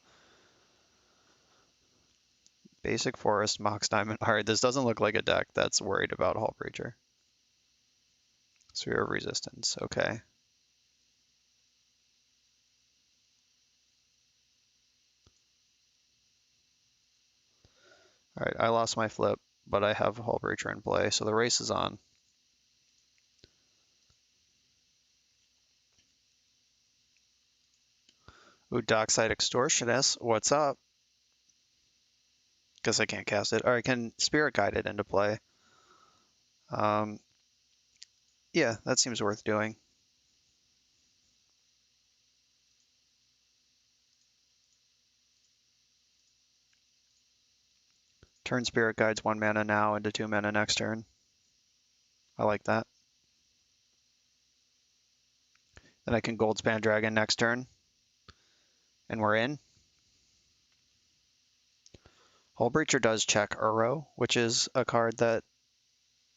Speaker 2: Basic Forest, Mox Diamond. All right, this doesn't look like a deck that's worried about Hull Breacher. Sphere of Resistance, okay. All right, I lost my flip, but I have Hull Breacher in play, so the race is on. Ooh, Dockside Extortionist, what's up? Guess I can't cast it. All right, can Spirit Guide it into play? Yeah, that seems worth doing. Turn Spirit Guides 1 mana now into 2 mana next turn. I like that. Then I can Goldspan Dragon next turn. And we're in. Hull Breacher does check Uro, which is a card that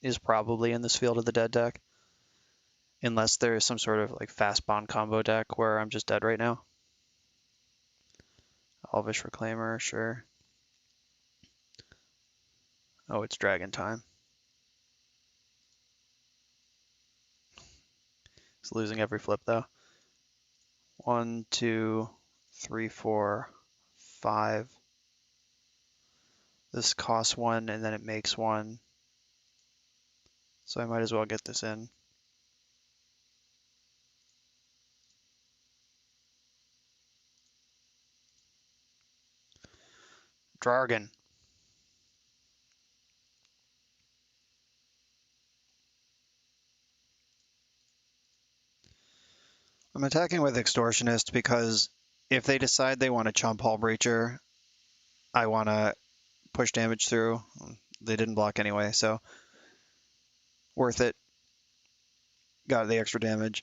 Speaker 2: is probably in this Field of the Dead deck. Unless there's some sort of like fast bond combo deck where I'm just dead right now. Elvish Reclaimer, sure. Oh, it's Dragon time. He's losing every flip though. 1, 2, 3, 4, 5. This costs 1 and then it makes 1. So I might as well get this in. Dragon. I'm attacking with Extortionist because if they decide they want to chump Hull Breacher, I want to push damage through. They didn't block anyway, so worth it. Got the extra damage.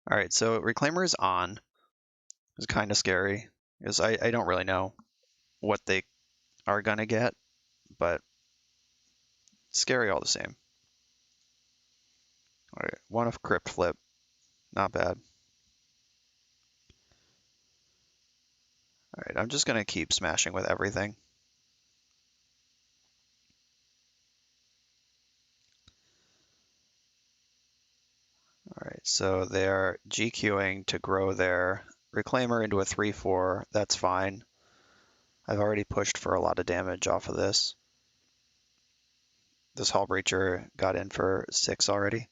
Speaker 2: All right, so Reclaimer is on. It's kind of scary because I don't really know what they are going to get, but it's scary all the same. All right, 1 of Crypt Flip. Not bad. All right, I'm just going to keep smashing with everything. All right, so they're GQing to grow their Reclaimer into a 3/4. That's fine. I've already pushed for a lot of damage off of this. This Hull Breacher got in for 6 already.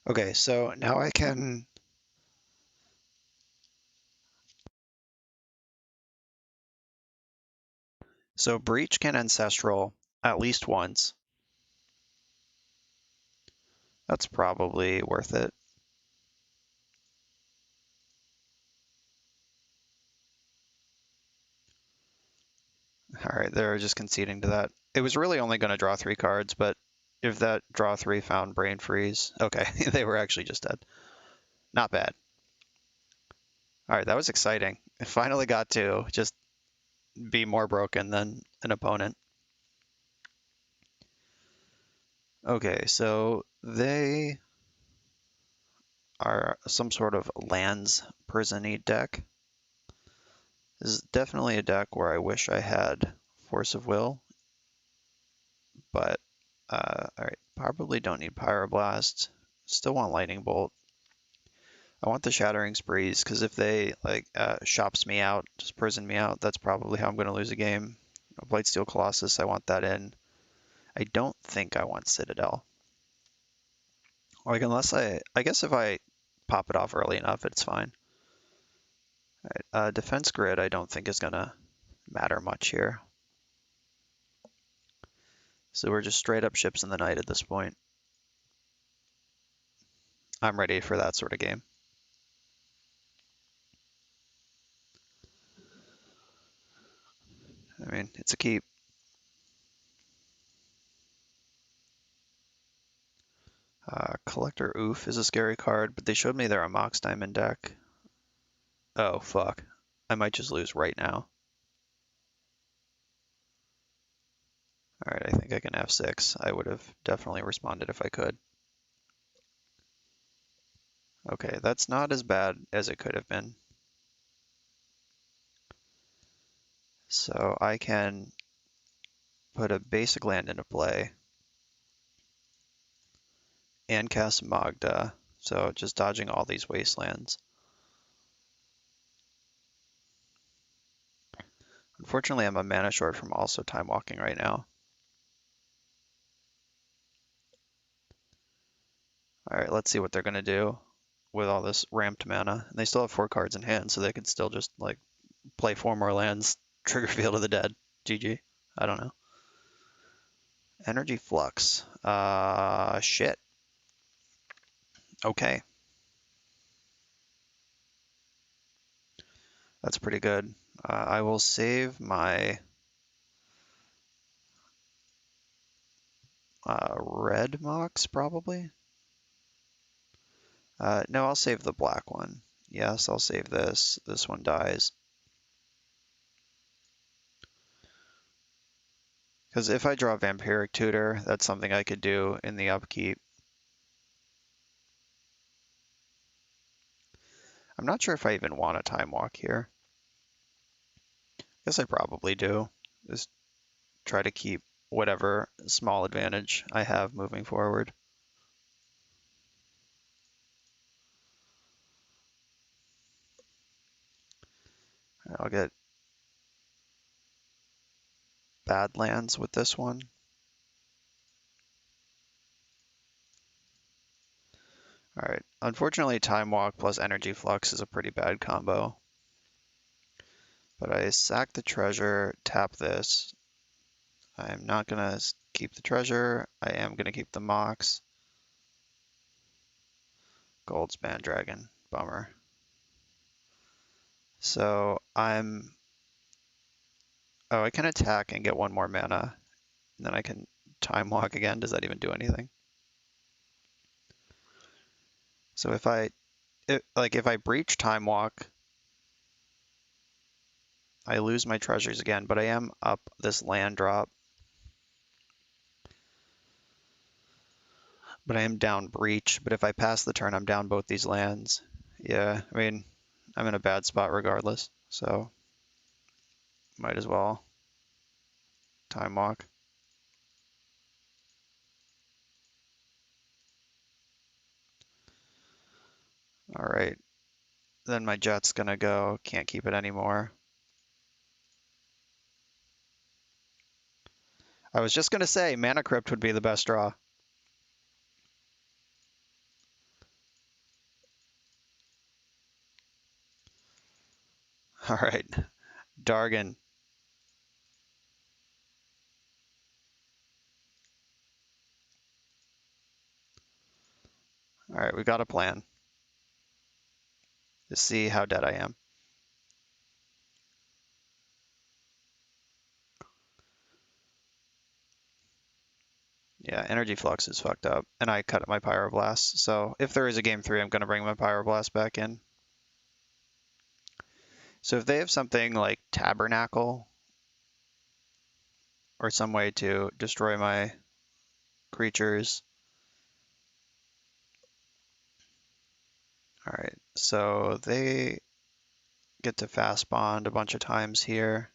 Speaker 2: Okay, so now I can... So Breach can Ancestral at least once. That's probably worth it. All right, they're just conceding to that. It was really only going to draw 3 cards, but if that draw 3 found Brain Freeze, okay, they were actually just dead. Not bad. All right, that was exciting. It finally got to just be more broken than an opponent. Okay, so they are some sort of lands prison-y deck. This is definitely a deck where I wish I had Force of Will, but all right, probably don't need Pyroblast. Still want Lightning Bolt. I want the Shattering Sprees because if they like shops me out, just prison me out, that's probably how I'm going to lose a game. Blightsteel Colossus, I want that in. I don't think I want Citadel. Like unless I guess if I pop it off early enough, it's fine. All right, Defense Grid I don't think is going to matter much here. So we're just straight up ships in the night at this point. I'm ready for that sort of game. I mean, it's a keep. Collector Oof is a scary card, but they showed me they're a Mox Diamond deck. Oh, fuck. I might just lose right now. Alright, I think I can F6. I would have definitely responded if I could. Okay, that's not as bad as it could have been. So I can put a basic land into play and cast Magda. So just dodging all these wastelands. Unfortunately, I'm a mana short from also time walking right now. Alright, let's see what they're going to do with all this ramped mana. And they still have 4 cards in hand, so they could still just like play 4 more lands, trigger Field of the Dead. GG. I don't know. Energy Flux. Shit. Okay. That's pretty good. I will save my red Mox, probably. No, I'll save the black one. Yes, I'll save this. This one dies. Because if I draw Vampiric Tutor, that's something I could do in the upkeep. I'm not sure if I even want a time walk here. Guess I probably do. Just try to keep whatever small advantage I have moving forward. I'll get Badlands with this one. All right. Unfortunately, Time Walk plus Energy Flux is a pretty bad combo. But I sack the treasure, tap this. I'm not going to keep the treasure. I am going to keep the Mox. Goldspan Dragon. Bummer. So I'm... Oh, I can attack and get one more mana. And then I can Time Walk again. Does that even do anything? So if I breach Time Walk, I lose my treasures again, but I am up this land drop. But I am down breach, but if I pass the turn, I'm down both these lands. Yeah, I mean, I'm in a bad spot regardless, so might as well Time Walk. All right, then my jet's gonna go, can't keep it anymore. I was just gonna say Mana Crypt would be the best draw. All right, Dargon. All right, we got a plan to see how dead I am. Yeah, Energy Flux is fucked up, and I cut my Pyroblast, so if there is a game 3, I'm gonna bring my Pyroblast back in. So if they have something like Tabernacle, or some way to destroy my creatures. All right, so they get to fast bond a bunch of times here.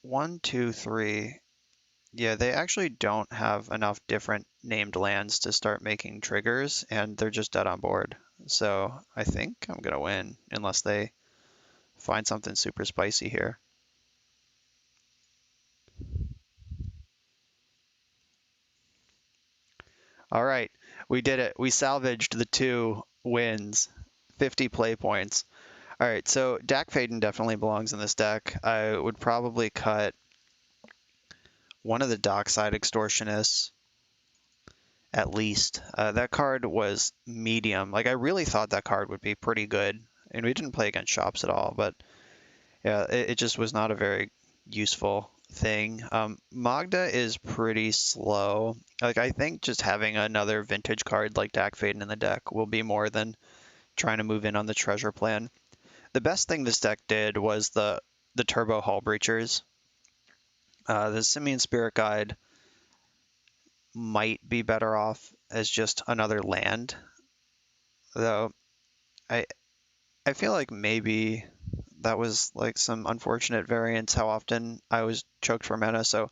Speaker 2: 1, 2, 3. Yeah, they actually don't have enough different named lands to start making triggers, and they're just dead on board. So I think I'm gonna win, unless they find something super spicy here. All right, we did it. We salvaged the 2 wins, 50 play points. All right, so Dak Faden definitely belongs in this deck. I would probably cut one of the Dockside Extortionists, at least. That card was medium. Like, I really thought that card would be pretty good. And we didn't play against shops at all, but yeah, it just was not a very useful thing. Magda is pretty slow. Like, I think just having another vintage card like Dak Faden in the deck will be more than trying to move in on the treasure plan. The best thing this deck did was the Turbo Hull Breachers. The Simian Spirit Guide might be better off as just another land, though I feel like maybe that was like some unfortunate variance how often I was choked for mana. So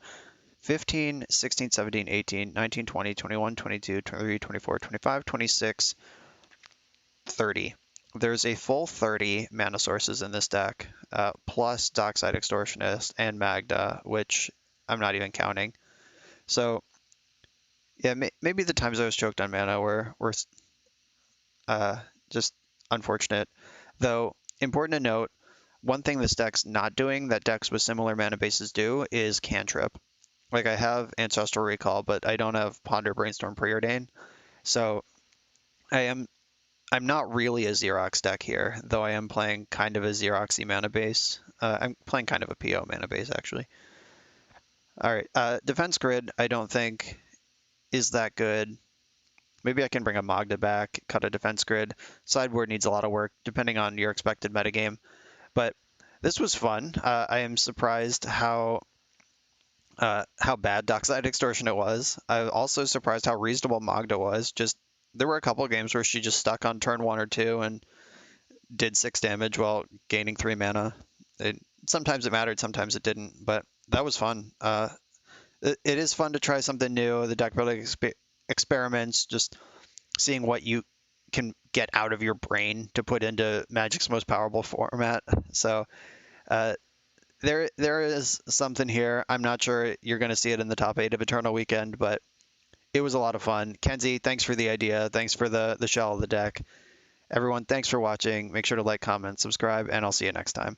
Speaker 2: 15, 16, 17, 18, 19, 20, 21, 22, 23, 24, 25, 26, 30. There's a full 30 mana sources in this deck, plus Dockside Extortionist and Magda, which I'm not even counting. So yeah, maybe the times I was choked on mana were just unfortunate. Though, important to note, one thing this deck's not doing that decks with similar mana bases do is cantrip. Like, I have Ancestral Recall, but I don't have Ponder, Brainstorm, Preordain. So I'm not really a Xerox deck here, though I am playing kind of a Xeroxy mana base. I'm playing kind of a PO mana base, actually. All right, Defense Grid, I don't think is that good. Maybe I can bring a Magda back, cut a Defense Grid. Sideboard needs a lot of work, depending on your expected metagame. But this was fun. I am surprised how bad Dockside Extortion it was. I'm also surprised how reasonable Magda was. Just there were a couple of games where she just stuck on turn 1 or 2 and did 6 damage while gaining 3 mana. Sometimes it mattered, sometimes it didn't, but that was fun. It is fun to try something new. The deck building experiments, just seeing what you can get out of your brain to put into Magic's most powerful format. So there is something here. I'm not sure you're going to see it in the top 8 of Eternal Weekend, but it was a lot of fun. Kenzie, thanks for the idea. Thanks for the shell of the deck. Everyone, thanks for watching. Make sure to like, comment, subscribe, and I'll see you next time.